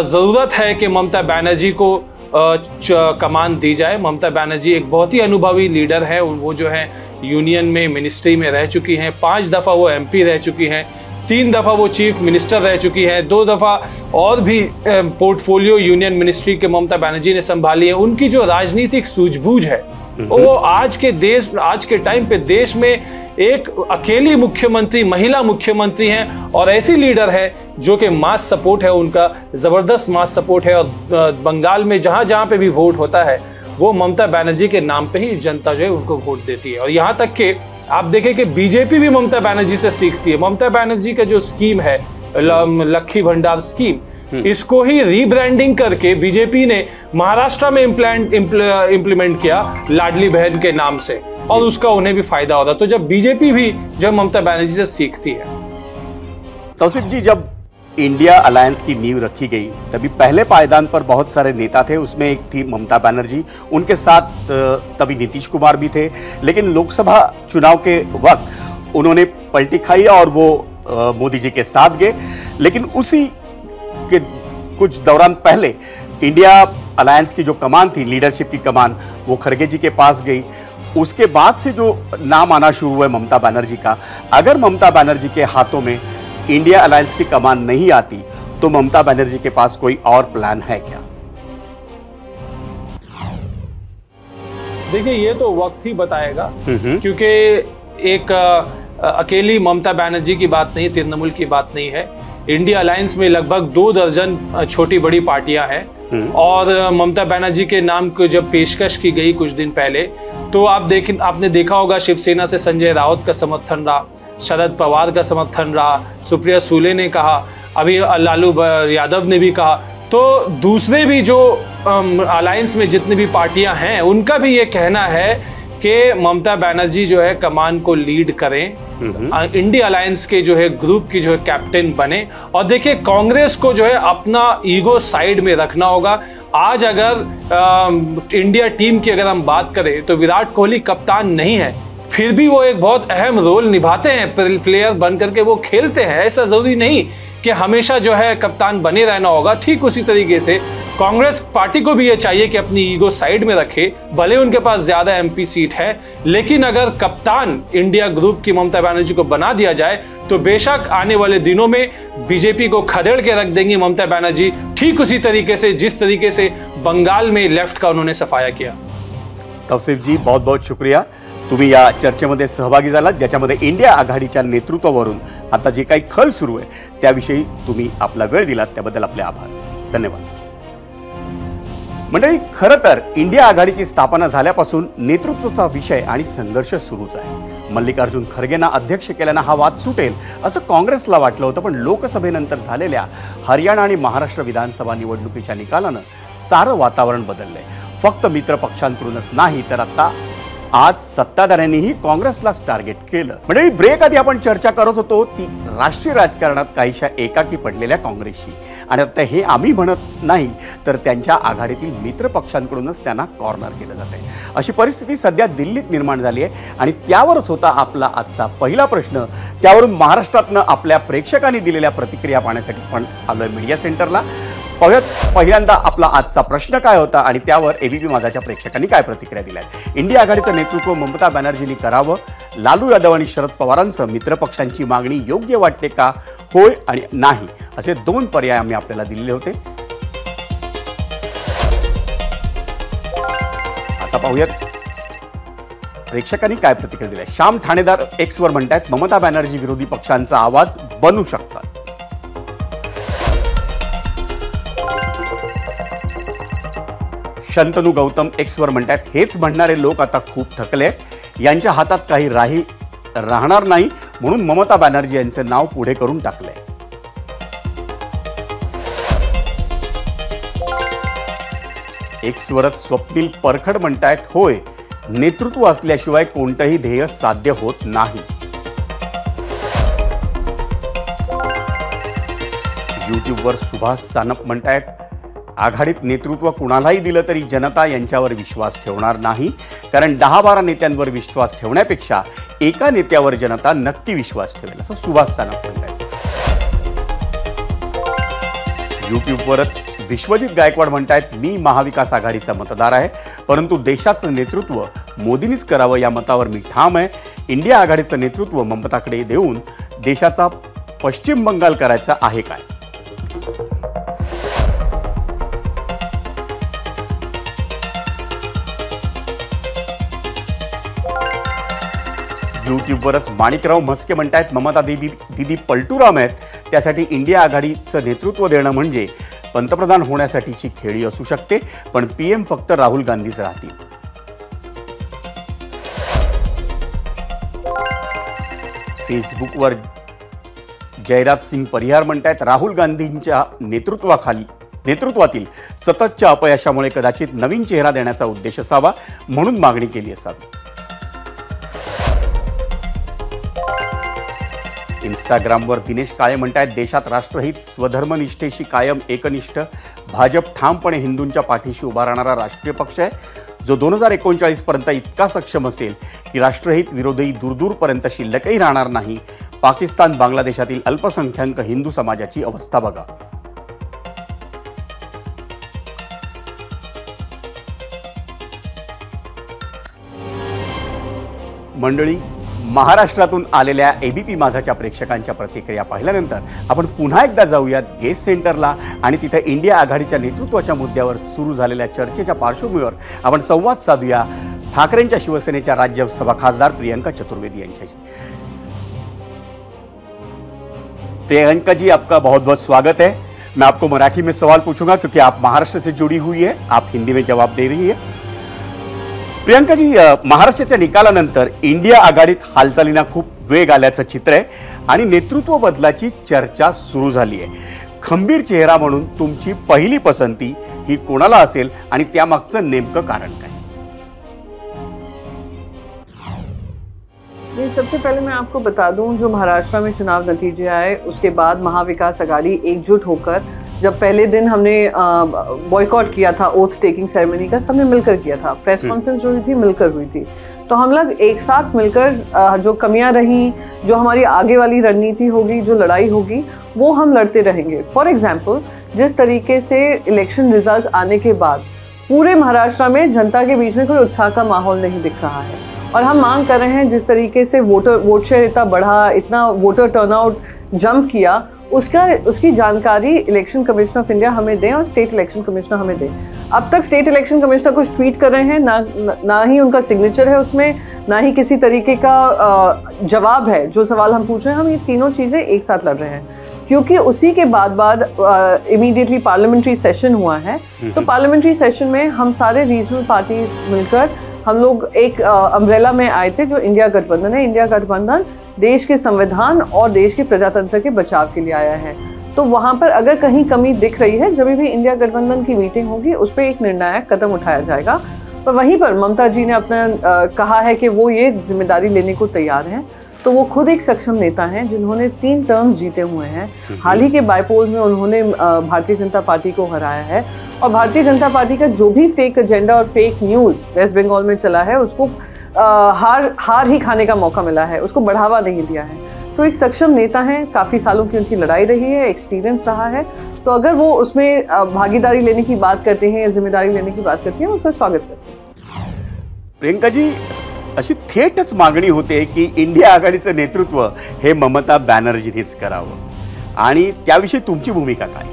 ज़रूरत है कि ममता बनर्जी को कमान दी जाए। ममता बनर्जी एक बहुत ही अनुभवी लीडर है। वो जो है यूनियन में मिनिस्ट्री में रह चुकी हैं, 5 दफ़ा वो एमपी रह चुकी हैं, 3 दफ़ा वो चीफ मिनिस्टर रह चुकी हैं, 2 दफ़ा और भी पोर्टफोलियो यूनियन मिनिस्ट्री के ममता बनर्जी ने संभाली है। उनकी जो राजनीतिक सूझबूझ है वो आज के टाइम पे देश में एक अकेली मुख्यमंत्री, महिला मुख्यमंत्री हैं और ऐसी लीडर है जो कि मास सपोर्ट है, उनका ज़बरदस्त मास सपोर्ट है। और बंगाल में जहाँ जहाँ पे भी वोट होता है वो ममता बनर्जी के नाम पे ही जनता जो है उनको वोट देती है। और यहाँ तक कि आप देखें कि बीजेपी भी ममता बनर्जी से सीखती है। ममता बनर्जी का जो स्कीम है लक्ष्मी भंडार स्कीम, इसको ही रीब्रांडिंग करके बीजेपी ने महाराष्ट्र में इम्प्लीमेंट किया लाडली बहन के नाम से, और उसका उन्हें भी फायदा होता। तो जब बीजेपी भी जो ममता बनर्जी से सीखती है। तौसीफ जी, जब इंडिया अलायंस की नींव रखी गई तभी पहले पायदान पर बहुत सारे नेता थे, उसमें एक थी ममता बनर्जी, उनके साथ तभी नीतीश कुमार भी थे। लेकिन लोकसभा चुनाव के वक्त उन्होंने पलटी खाई और वो मोदी जी के साथ गए। लेकिन उसी के कुछ दौरान पहले इंडिया अलायंस की जो कमान थी, लीडरशिप की कमान, वो खरगे जी के पास गई। उसके बाद से जो नाम आना शुरू हुआ ममता बनर्जी का, अगर ममता बनर्जी के हाथों में इंडिया अलायंस की कमान नहीं आती तो ममता बनर्जी के पास कोई और प्लान है क्या? देखिए, ये तो वक्त ही बताएगा, क्योंकि एक अकेली ममता बनर्जी की बात नहीं, तृणमूल की बात नहीं है। इंडिया अलायंस में लगभग 2 दर्जन छोटी बड़ी पार्टियां हैं और ममता बनर्जी के नाम को जब पेशकश की गई कुछ दिन पहले, तो आपने देखा होगा शिवसेना से संजय राउत का समर्थन रहा, शरद पवार का समर्थन रहा, सुप्रिया सुले ने कहा, अभी लालू यादव ने भी कहा। तो दूसरे भी जो अलायंस में जितनी भी पार्टियां हैं उनका भी ये कहना है कि ममता बनर्जी जो है कमान को लीड करें, इंडिया अलायंस के जो है ग्रुप की जो है कैप्टन बने। और देखिए, कांग्रेस को जो है अपना ईगो साइड में रखना होगा। आज अगर इंडिया टीम की अगर हम बात करें तो विराट कोहली कप्तान नहीं है, फिर भी वो एक बहुत अहम रोल निभाते हैं, प्लेयर बन करके वो खेलते हैं। ऐसा जरूरी नहीं कि हमेशा जो है कप्तान बने रहना होगा। ठीक उसी तरीके से कांग्रेस पार्टी को भी ये चाहिए कि अपनी ईगो साइड में रखे, भले उनके पास ज्यादा एमपी सीट है, लेकिन अगर कप्तान इंडिया ग्रुप की ममता बनर्जी को बना दिया जाए तो बेशक आने वाले दिनों में बीजेपी को खदेड़ के रख देंगी ममता बनर्जी, ठीक उसी तरीके से जिस तरीके से बंगाल में लेफ्ट का उन्होंने सफाया किया। तौसीफ जी, बहुत बहुत शुक्रिया, तुम्ही या चर्चेमध्ये सहभागी झालात, ज्याच्यामध्ये इंडिया आघाडीच्या नेतृत्वावरून आता जे काही खल सुरू आहे त्याविषयी तुम्ही आपला वेळ दिलात, त्याबद्दल आपले आभार, धन्यवाद। मंडळी, खरं तर इंडिया आघाडीची स्थापना झाल्यापासून नेतृत्वाचा विषय आणि संघर्ष सुरूच आहे। मल्लिकार्जुन खरगेंना अध्यक्ष केल्यानं हा वाद सुटेल असं काँग्रेसला वाटलं होतं, पण लोकसभेनंतर झालेल्या हरियाणा आणि महाराष्ट्र विधानसभा निवडणुकीच्या निकालानं सारं वातावरण बदललंय। फक्त मित्र पक्षांकडूनच नाही तर आता आज सत्ताधाऱ्यांनीही काँग्रेसलाच टार्गेट केलं। म्हणजे ब्रेक आधी आपण चर्चा करत होतो ती राष्ट्रीय राजकारणात काहीशा एकाकी पडलेल्या काँग्रेसची, आणि आता हे आम्ही म्हणत नाही तर त्यांच्या आघाडीतील मित्र पक्षांकडूनच त्यांना कॉर्नर केलं जात आहे। अशी परिस्थिती सध्या दिल्लीत निर्माण झाली आहे आणि त्यावरच होता आपला आजचा पहिला प्रश्न। त्यावरून महाराष्ट्रातनं आपल्या प्रेक्षकांनी दिलेल्या प्रतिक्रिया पाहण्यासाठी पण आलोय मीडिया सेंटरला। पहिल्यांदा आपला आजचा प्रश्न काय होता आणि त्यावर एबीपी माझाच्या प्रेक्षकांनी काय प्रतिक्रिया दिल्यात। इंडिया आघाडीचं नेतृत्व ममता बनर्जींनी करावं, लालू यादव आणि शरद पवारांसह मित्रपक्षांची मागणी योग्य वाटते का, होय आणि नाही, असे 2 पर्याय आम्ही आपल्याला दिलेले होते। आता पाहूयात प्रेक्षकांनी काय प्रतिक्रिया दिल्या। श्याम ठाणेदार एक्स वर म्हणतात, ममता बनर्जी विरोधी पक्षांचा आवाज बनू शकतात। शंतनू गौतम एक्स वर म्हणतात, हेच म्हणणारे लोक आता खूप थकले, यांच्या हातात काही राहणार नाही म्हणून ममता बनर्जी यांचे नाव पुढे करून टाकले। एक्स वरच स्वप्नील परखड म्हणतात, होय नेतृत्व असल्याशिवाय कोणतंही ध्येय साध्य होत नाही. युट्यूबवर सुभाष सानप म्हणतायत, आघाडीत नेतृत्व कुणालाही दिलं तरी जनता यांच्यावर विश्वास ठेवणार नाही, कारण 10-12 नेत्यांवर विश्वास ठेवण्यापेक्षा एका नेत्यावर जनता नक्की विश्वास ठेवेल, असं सुभाष सानप म्हणतायत. युट्यूबवरच विश्वजित गायकवाड म्हणतायत, मी महाविकास आघाडीचा मतदार आहे, परंतु देशाचं नेतृत्व मोदींनीच करावं या मतावर मी ठाम आहे. इंडिया आघाडीचं नेतृत्व ममताकडे देऊन देशाचा पश्चिम बंगाल करायचा आहे काय? युट्यूबवरच माणिकराव म्हस्के म्हणतायत, ममता दिदी पलटूराम आहेत, त्यासाठी इंडिया आघाडीचं नेतृत्व देणं म्हणजे पंतप्रधान होण्यासाठीची खेळी असू शकते, पण PM फक्त राहुल गांधीच राहतील. फेसबुकवर जयराज सिंग परिहार म्हणतायत, राहुल गांधींच्या नेतृत्वातील सततच्या अपयशामुळे कदाचित नवीन चेहरा देण्याचा उद्देश असावा, म्हणून मागणी केली असावी. इंस्टाग्रामवर दिनेश काळे म्हणतायत, देशात राष्ट्रहित स्वधर्मनिष्ठेशी कायम एकनिष्ठ भाजप ठामपणे हिंदूंच्या पाठीशी उभा राहणारा राष्ट्रीय पक्ष आहे, जो 2039 पर्यंत इतका सक्षम असेल की राष्ट्रहित विरोधी दूरदूरपर्यंत शिल्लकही राहणार नाही. पाकिस्तान बांगलादेशातील अल्पसंख्याक हिंदू समाजाची अवस्था बघा. मंडळी, महाराष्ट्रातून आलेल्या ABP माझाच्या प्रेक्षकांच्या प्रतिक्रिया पाहिल्यानंतर आपण पुन्हा एकदा जाऊयात गेस्ट सेंटरला आणि तिथे इंडिया आघाडीच्या नेतृत्वाच्या मुद्द्यावर सुरू झालेल्या चर्चेच्या पार्श्वभूमीवर आपण संवाद साधूया ठाकरेंच्या शिवसेनेच्या राज्यसभा खासदार प्रियंका चतुर्वेदी यांच्याशी. प्रियंका जी, आपका बहुत बहुत स्वागत है. मैं आपको मराठी में सवाल पूछूंगा क्योंकि आप महाराष्ट्र से जुड़ी हुई है, आप हिंदी में जवाब दे रही है. प्रियंका जी, महाराष्ट्राच्या निकालानंतर इंडिया आघाडीत हालचालींना खूप वेग आल्याचं चित्र आहे आणि नेतृत्व बदलाची चर्चा सुरू झाली आहे. खंबीर चेहरा म्हणून तुमची पहिली पसंती ही कोणाला असेल आणि त्यामागचं नेमकं कारण काय? सबसे पहले मैं आपको बता दूं, जो महाराष्ट्र में चुनाव नतीजे आए उसके बाद महाविकास आघाड़ी एकजुट होकर, जब पहले दिन हमने बॉयकॉट किया था ओथ टेकिंग सेरेमनी का, सबने मिलकर किया था. प्रेस कॉन्फ्रेंस जो हुई थी मिलकर हुई थी. तो हम लोग एक साथ मिलकर जो कमियां रही, जो हमारी आगे वाली रणनीति होगी, जो लड़ाई होगी, वो हम लड़ते रहेंगे. फॉर एग्जाम्पल, जिस तरीके से इलेक्शन रिजल्ट्स आने के बाद पूरे महाराष्ट्र में जनता के बीच में कोई उत्साह का माहौल नहीं दिख रहा है और हम मांग कर रहे हैं, जिस तरीके से वोट शेयर इतना बढ़ा, इतना वोटर टर्नआउट जंप किया, उसकी जानकारी इलेक्शन कमिश्नर ऑफ इंडिया हमें दें और स्टेट इलेक्शन कमिश्नर हमें दें. अब तक स्टेट इलेक्शन कमिश्नर कुछ ट्वीट कर रहे हैं, ना ही उनका सिग्नेचर है उसमें, ना ही किसी तरीके का जवाब है. जो सवाल हम पूछ रहे हैं, हम ये तीनों चीज़ें एक साथ लड़ रहे हैं क्योंकि उसी के बाद इमीडिएटली पार्लियामेंट्री सेशन हुआ है. तो पार्लियामेंट्री सेशन में हम सारे रीजनल पार्टीज मिलकर हम लोग एक अम्ब्रेला में आए थे जो इंडिया गठबंधन है. इंडिया गठबंधन देश के संविधान और देश के प्रजातंत्र के बचाव के लिए आया है. तो वहाँ पर अगर कहीं कमी दिख रही है, जब भी इंडिया गठबंधन की मीटिंग होगी उस पर एक निर्णायक कदम उठाया जाएगा. पर वहीं पर ममता जी ने अपना कहा है कि वो ये जिम्मेदारी लेने को तैयार हैं. तो वो खुद एक सक्षम नेता हैं जिन्होंने 3 टर्म्स जीते हुए हैं. हाल ही के बाईपोल्स में उन्होंने भारतीय जनता पार्टी को हराया है और भारतीय जनता पार्टी का जो भी फेक एजेंडा और फेक न्यूज़ वेस्ट बंगाल में चला है उसको हार ही खाने का मौका मिला है, उसको बढ़ावा नहीं दिया है. तो एक सक्षम नेता हैं, काफ़ी सालों की उनकी लड़ाई रही है, एक्सपीरियंस रहा है. तो अगर वो उसमें भागीदारी लेने की बात करते हैं या जिम्मेदारी लेने की बात करते हैं, उसका स्वागत करते हैं. प्रियंका जी, अशी थेटच मागणी होते की इंडिया आघाडीचं नेतृत्व हे ममता बॅनर्जीनेच करावं आणि त्याविषयी तुमची भूमिका काय?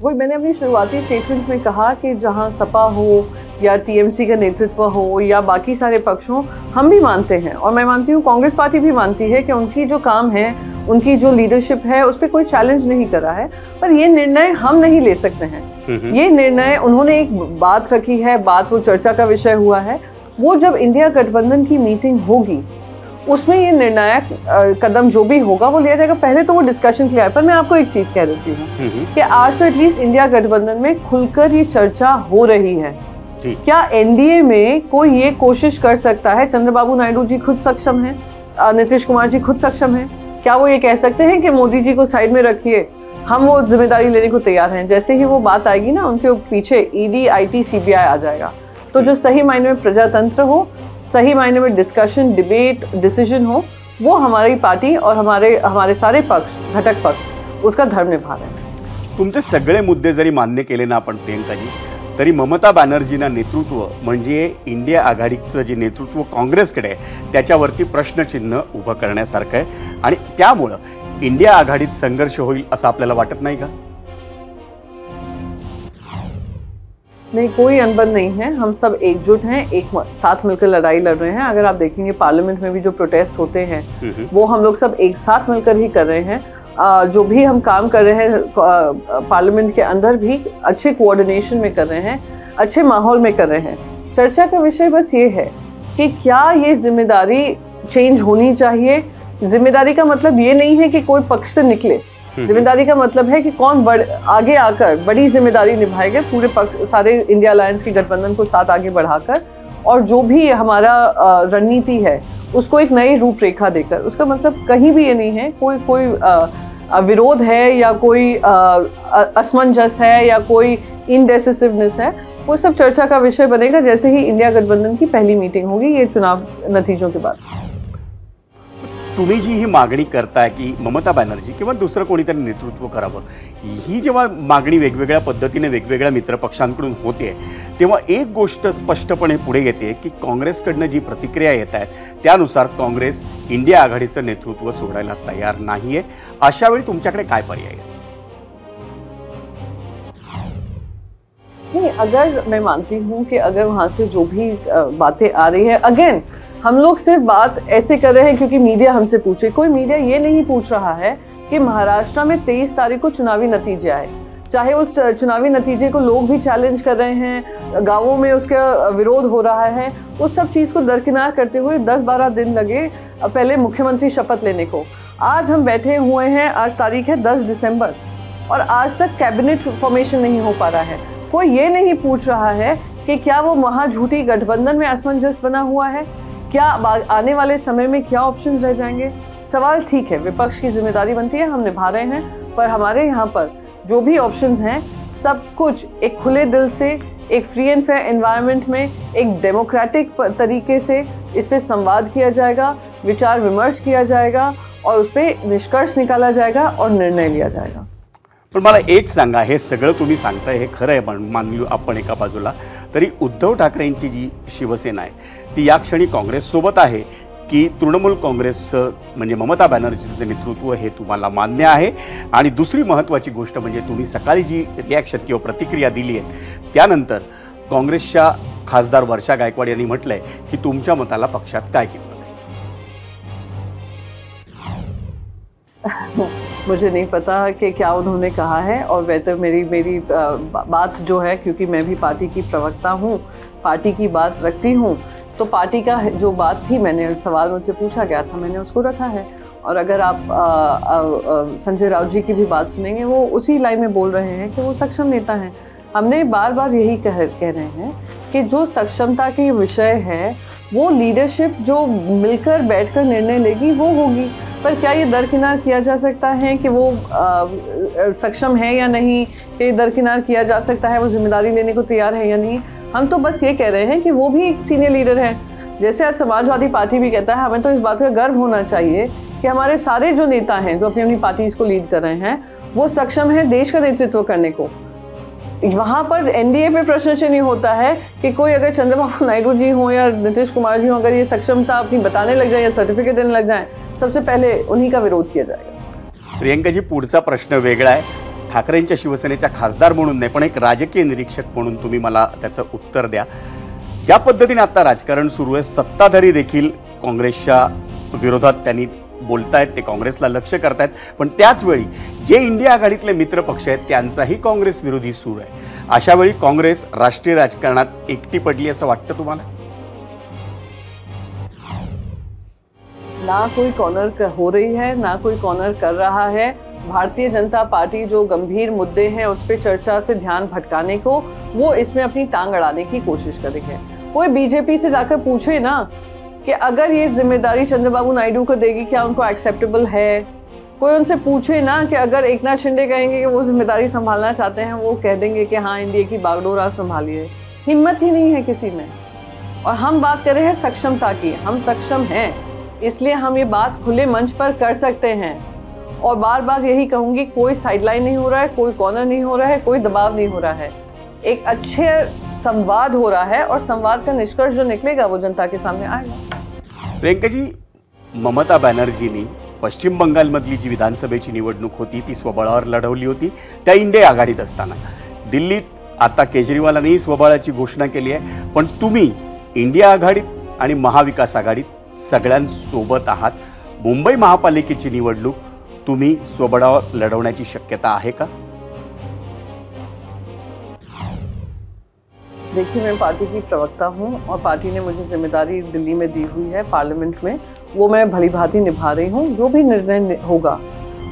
वही मैंने अपनी शुरुआती स्टेटमेंट में कहा कि जहां सपा हो या TMC का नेतृत्व हो या बाकी सारे पक्ष हों, हम भी मानते हैं और मैं मानती हूँ कांग्रेस पार्टी भी मानती है कि उनकी जो काम है, उनकी जो लीडरशिप है, उस पर कोई चैलेंज नहीं करा है. पर ये निर्णय हम नहीं ले सकते हैं. ये निर्णय उन्होंने एक बात रखी है, बात वो चर्चा का विषय हुआ है. वो जब इंडिया गठबंधन की मीटिंग होगी उसमें ये निर्णायक कदम जो भी होगा वो लिया जाएगा। पहले तो वो डिस्कशन के लिए आए। पर मैं आपको एक चीज कह देती हूँ कि आज तो एटलीस्ट इंडिया गठबंधन में खुलकर ये चर्चा हो रही है। क्या एनडीए में कोई ये कोशिश कर सकता है? चंद्रबाबू नायडू जी खुद सक्षम है, नीतीश कुमार जी खुद सक्षम है, क्या वो ये कह सकते हैं कि मोदी जी को साइड में रखिए, हम वो जिम्मेदारी लेने को तैयार हैं? जैसे ही वो बात आएगी ना, उनके पीछे ईडी, आईटी, सीबीआई आ जाएगा। तो जो सही मायने में प्रजातंत्र हो, सही मायने में डिस्कशन, डिबेट, डिसीजन हो, वो हमारी पार्टी और हमारे सारे पक्ष, घटक पक्ष, उसका धर्म निभा रहे हैं। तुमचे सगळे मुद्दे जरी मान्य केले ना आपण प्रियंकाजी, तरी ममता बॅनर्जींना नेतृत्व म्हणजे इंडिया आघाडीचं जे नेतृत्व काँग्रेसकडे आहे त्याच्यावरती प्रश्नचिन्ह उभं करण्यासारखं आहे आणि त्यामुळं इंडिया आघाडीत संघर्ष होईल असं आपल्याला वाटत नाही का? नहीं, कोई अनबन नहीं है। हम सब एकजुट हैं, एक साथ मिलकर लड़ाई लड़ रहे हैं। अगर आप देखेंगे पार्लियामेंट में भी जो प्रोटेस्ट होते हैं वो हम लोग सब एक साथ मिलकर ही कर रहे हैं। जो भी हम काम कर रहे हैं पार्लियामेंट के अंदर भी अच्छे कोऑर्डिनेशन में कर रहे हैं, अच्छे माहौल में कर रहे हैं। चर्चा का विषय बस ये है कि क्या ये जिम्मेदारी चेंज होनी चाहिए। जिम्मेदारी का मतलब ये नहीं है कि कोई पक्ष से निकले, जिम्मेदारी का मतलब है कि कौन आगे आकर बड़ी जिम्मेदारी निभाएगा, पूरे पक्ष, सारे इंडिया अलायंस के गठबंधन को साथ आगे बढ़ाकर, और जो भी हमारा रणनीति है उसको एक नई रूपरेखा देकर। उसका मतलब कहीं भी ये नहीं है कोई विरोध है या कोई असमंजस है या कोई इनडेसिसिवनेस है। वो सब चर्चा का विषय बनेगा जैसे ही इंडिया गठबंधन की पहली मीटिंग होगी ये चुनाव नतीजों के बाद। तुम्ही जी ही मागणी करताय की ममता बॅनर्जी किंवा दुसरं कोणीतरी नेतृत्व करावं, ही जेव्हा मागणी वेगवेगळ्या पद्धतीने वेगवेगळ्या मित्रपक्षांकडून होते तेव्हा एक गोष्ट स्पष्टपणे पुढे येते की काँग्रेसकडनं जी प्रतिक्रिया येत आहेत त्यानुसार काँग्रेस इंडिया आघाडीचं नेतृत्व सोडायला तयार नाहीये। अशा वेळी तुमच्याकडे काय पर्याय आहे? नहीं, अगर मैं मानती हूँ कि अगर वहाँ से जो भी बातें आ रही है, अगेन हम लोग सिर्फ बात ऐसे कर रहे हैं क्योंकि मीडिया हमसे पूछे। कोई मीडिया ये नहीं पूछ रहा है कि महाराष्ट्र में 23 तारीख को चुनावी नतीजे आए, चाहे उस चुनावी नतीजे को लोग भी चैलेंज कर रहे हैं, गांवों में उसका विरोध हो रहा है। उस सब चीज़ को दरकिनार करते हुए 10-12 दिन लगे पहले मुख्यमंत्री शपथ लेने को। आज हम बैठे हुए हैं, आज तारीख है 10 दिसंबर और आज तक कैबिनेट फॉर्मेशन नहीं हो पा रहा है। कोई ये नहीं पूछ रहा है कि क्या वो महाझूठी गठबंधन में असमंजस बना हुआ है, क्या आने वाले समय में क्या ऑप्शंस रह जाएंगे। सवाल ठीक है, विपक्ष की जिम्मेदारी बनती है, हम निभा रहे हैं, पर हमारे यहाँ पर जो भी ऑप्शंस हैं सब कुछ एक खुले दिल से, एक फ्री एंड फेयर एनवायरनमेंट में, एक डेमोक्रेटिक तरीके से इस पे संवाद किया जाएगा, विचार विमर्श किया जाएगा और उस पर निष्कर्ष निकाला जाएगा और निर्णय लिया जाएगा। पण मला एक सांगा, हे सगळं तुम्ही सांगताय हे खरं आहे, पण मानली आपण एका बाजूला, तरी उद्धव ठाकरेंची जी शिवसेना आहे ती या क्षणी काँग्रेससोबत आहे की तृणमूल काँग्रेसचं म्हणजे ममता बॅनर्जीचं नेतृत्व हे तुम्हाला मान्य आहे? आणि दुसरी महत्त्वाची गोष्ट म्हणजे तुम्ही सकाळी जी रिॲक्शन किंवा प्रतिक्रिया दिली आहे त्यानंतर काँग्रेसच्या खासदार वर्षा गायकवाड यांनी म्हटलंय की तुमच्या मताला पक्षात काय किंमत है? मुझे नहीं पता कि क्या उन्होंने कहा है, और वैसे मेरी बात जो है, क्योंकि मैं भी पार्टी की प्रवक्ता हूँ, पार्टी की बात रखती हूँ, तो पार्टी का जो बात थी, मैंने सवाल मुझसे पूछा गया था, मैंने उसको रखा है। और अगर आप संजय राउत जी की भी बात सुनेंगे, वो उसी लाइन में बोल रहे हैं कि वो सक्षम नेता हैं। हमने बार बार यही कह रहे हैं कि जो सक्षमता के विषय है वो लीडरशिप जो मिलकर बैठकर निर्णय लेगी वो होगी। पर क्या ये दरकिनार किया जा सकता है कि वो सक्षम है या नहीं, कि दरकिनार किया जा सकता है वो जिम्मेदारी लेने को तैयार है या नहीं? हम तो बस ये कह रहे हैं कि वो भी एक सीनियर लीडर हैं। जैसे आज समाजवादी पार्टी भी कहता है, हमें तो इस बात का गर्व होना चाहिए कि हमारे सारे जो नेता हैं जो अपनी अपनी पार्टीज को लीड कर रहे हैं वो सक्षम हैं देश का नेतृत्व करने को। वहाँ पर एनडीए पे प्रश्न चिन्ह होता है कि कोई अगर चंद्रबाबू नायडू जी हो या नीतीश कुमार जी हो, अगर ये सक्षमता अपनी बताने लग जाए या सर्टिफिकेट देने लग जाए, सबसे पहले उन्हीं का विरोध किया जाएगा। प्रियंका जी, पुढचा प्रश्न वेगळा आहे। ठाकरेंच्या शिवसेनेच्या खासदार म्हणून नाही पण एक राजकीय निरीक्षक म्हणून तुम्ही मला त्याचं उत्तर द्या। ज्या पद्धतीने आता राजकारण सुरू आहे, सत्ताधारी देखील काँग्रेसच्या विरोधात त्यांनी बोलतायत, ते काँग्रेसला लक्ष्य करतायत, पण त्याच वेळी जे इंडिया आघाडीतले मित्र पक्ष आहेत त्यांचाही काँग्रेस विरोधी सूर आहे। अशा वेळी काँग्रेस राष्ट्रीय राजकारणात एकटी पडली असं वाटतं तुम्हाला? ना कोई कॉर्नर हो रही है, ना कोई कॉर्नर कर रहा है। भारतीय जनता पार्टी जो गंभीर मुद्दे हैं उस पर चर्चा से ध्यान भटकाने को वो इसमें अपनी टांग अड़ाने की कोशिश कर रही है। कोई बीजेपी से जाकर पूछे ना कि अगर ये जिम्मेदारी चंद्रबाबू नायडू को देगी, क्या उनको एक्सेप्टेबल है? कोई उनसे पूछे ना कि अगर एकनाथ शिंदे कहेंगे कि वो जिम्मेदारी संभालना चाहते हैं, वो कह देंगे कि हाँ इंडिया की बागडोर आप संभालिए। हिम्मत ही नहीं है किसी में। और हम बात कर रहे हैं सक्षमता की, हम सक्षम हैं, इसलिए हम ये बात खुले मंच पर कर सकते हैं। और बार बार यही कहूँगी, कोई साइडलाइन नहीं हो रहा है, कोई कॉर्नर नहीं हो रहा है, कोई दबाव नहीं हो रहा है, एक अच्छे संवाद हो रहा है और संवाद का निष्कर्ष जो निकलेगा वो जनता के सामने आएगा। प्रियंका जी, ममता बॅनर्जींनी पश्चिम बंगालमधली जी विधानसभेची निवडणूक होती ती स्वबळावर लढवली होती, त्या इंडिया आघाडीत असताना दिल्लीत आता केजरीवालांनी स्वबळाची घोषणा केली आहे, पण तुम्ही इंडिया आघाडीत आणि महाविकास आघाडीत सगळ्यांसोबत आहात। मुंबई महापालिकेची निवडणूक तुम्ही स्वबळावर लढवण्याची शक्यता आहे का? देखिए, मैं पार्टी की प्रवक्ता हूं और पार्टी ने मुझे जिम्मेदारी दिल्ली में दी हुई है पार्लियामेंट में, वो मैं भलीभांति निभा रही हूं। जो भी निर्णय होगा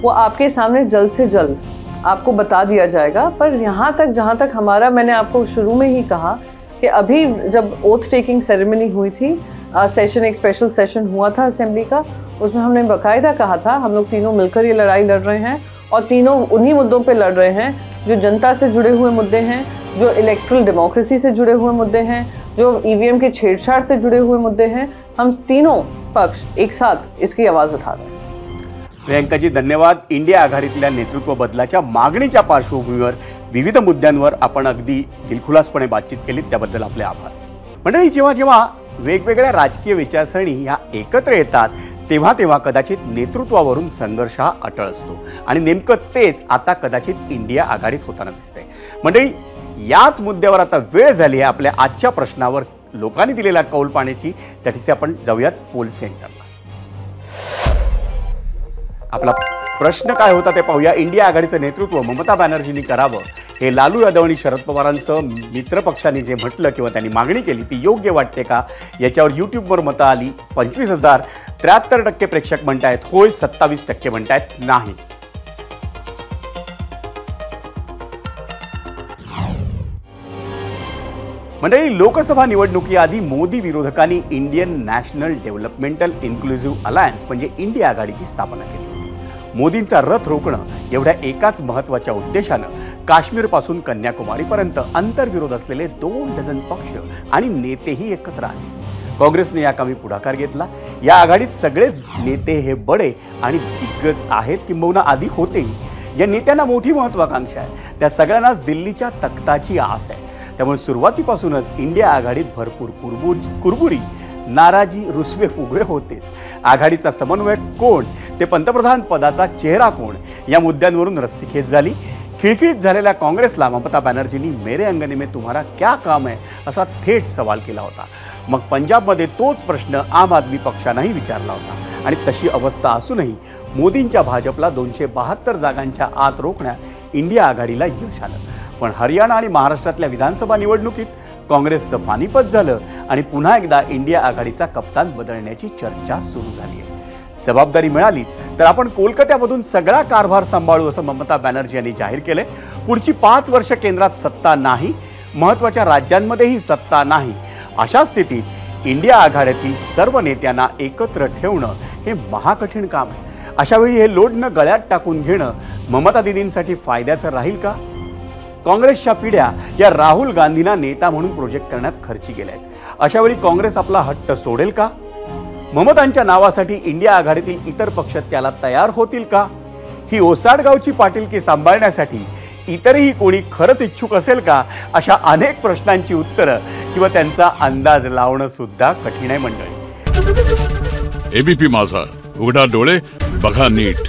वो आपके सामने जल्द से जल्द आपको बता दिया जाएगा। पर यहाँ तक जहाँ तक हमारा, मैंने आपको शुरू में ही कहा कि अभी जब ओथ टेकिंग सेरेमनी हुई थी, सेशन, एक स्पेशल सेशन हुआ था असेंबली का, उसमें हमने बाकायदा कहा था हम लोग तीनों मिलकर ये लड़ाई लड़ रहे हैं और तीनों उन्हीं मुद्दों पे लड़ रहे हैं जो जनता से जुड़े हुए मुद्दे हैं, जो इलेक्ट्रल डेमोक्रेसी से जुड़े हुए मुद्दे हैं, जो ईवीएम के छेड़छाड़ से जुड़े हुए मुद्दे हैं। हम तीनों पक्ष एक साथ इसकी आवाज़ उठा रहे हैं। प्रियंकाजी, धन्यवाद। इंडिया आघाडीतल्या नेतृत्व बदलाच्या मागणीच्या पार्श्वभूमीवर विविध मुद्द्यांवर आपण अगदी दिलखुलासपणे बातचीत केली, त्याबद्दल आपले आभार। मंडळी, जेव्हा जेव्हा वेगवेगळ्या राजकीय विचारसरणी ह्या एकत्र येतात तेव्हा तेव्हा कदाचित नेतृत्वावरून संघर्ष हा अटळ असतो आणि नेमकं तेच आता कदाचित इंडिया आघाडीत होताना दिसतंय। मंडळी, याच मुद्द्यावर आता वेळ झाली आहे आपल्या आजच्या प्रश्नावर लोकांनी दिलेला कौल पाहण्याची। त्यासाठी आपण जाऊयात पोल सेंटरला। आपला प्रश्न काय होता ते पाहूया। इंडिया आघाडीचं नेतृत्व ममता बॅनर्जींनी करावं हे लालू यादव आणि शरद पवारांचं मित्र पक्षांनी जे म्हटलं किंवा त्यांनी मागणी केली ती योग्य वाटते का, याच्यावर यूट्यूबवर मतं आली। 25,000, 73% प्रेक्षक म्हणतायत होय, 27% म्हणतायत नाही। मंडळी, लोकसभा निवडणुकीआधी मोदी विरोधकांनी Indian national developmental inclusive alliance म्हणजे इंडिया आघाडीची स्थापना केली होती। मोदींचा रथ रोखणं एवढ्या एकाच महत्त्वाच्या उद्देशानं काश्मीरपासून कन्याकुमारीपर्यंत अंतर्विरोध असलेले 2 डझन पक्ष आणि नेतेही एकत्र आले। काँग्रेसने या कामी पुढाकार घेतला। या आघाडीत सगळेच नेते हे बडे आणि दिग्गज आहेत, किंबहुना आधी होतेही। या नेत्यांना मोठी महत्त्वाकांक्षा आहे, त्या सगळ्यांनाच दिल्लीच्या तख्ताची आस आहे। त्यामुळे सुरुवातीपासूनच इंडिया आघाडीत भरपूर कुरबुरी, नाराजी, रुसवे फुगवे होतेच। आघाडीचा समन्वयक कोण, ते पंतप्रधान पदाचा चेहरा कोण, या मुद्द्यांवरून रस्सीखेच झाली। खिळखिळीत झालेल्या काँग्रेसला ममता बॅनर्जींनी मेरे अंगने में तुम्हारा क्या काम है असा थेट सवाल केला होता। मग पंजाबमध्ये तोच प्रश्न आम आदमी पक्षानेही विचारला होता आणि तशी अवस्था असूनही मोदींच्या भाजपला 272 जागांच्या आत रोखण्यात इंडिया आघाडीला यश आलं। पण हरियाणा आणि महाराष्ट्रातल्या विधानसभा निवडणुकीत काँग्रेसचं पानिपत झालं आणि पुन्हा एकदा इंडिया आघाडीचा कप्तान बदलण्याची चर्चा सुरू झाली आहे। जबाबदारी मिळाली तर आपण कोलकात्यामधून सगळा कारभार सांभाळू असं ममता बॅनर्जी यांनी जाहीर केले। पुढची 5 वर्ष केंद्रात सत्ता नाही, महत्त्वाच्या राज्यांमध्येही सत्ता नाही, अशा स्थितीत इंडिया आघाडीतील सर्व नेत्यांना एकत्र ठेवणं हे महाकठीण काम आहे। अशावेळी हे लोडनं गळ्यात टाकून घेणं ममता दिदींसाठी फायद्याचं राहील का? काँग्रेसच्या पिढ्या या राहुल गांधींना नेता म्हणून प्रोजेक्ट करण्यात खर्ची गेल्या आहेत। अशावेळी काँग्रेस आपला हट्ट सोडेल का? ममतांच्या नावासाठी इंडिया आघाडीतील इतर पक्ष त्याला तयार होतील का? ही ओसाडगावची पाटीलकी सांभाळण्यासाठी इतरही कोणी खरंच इच्छुक असेल का? अशा अनेक प्रश्नांची उत्तरं किंवा त्यांचा अंदाज लावणं सुद्धा कठीण आहे मंडळी। एबीपी माझा, उघडा डोळे बघा नीट।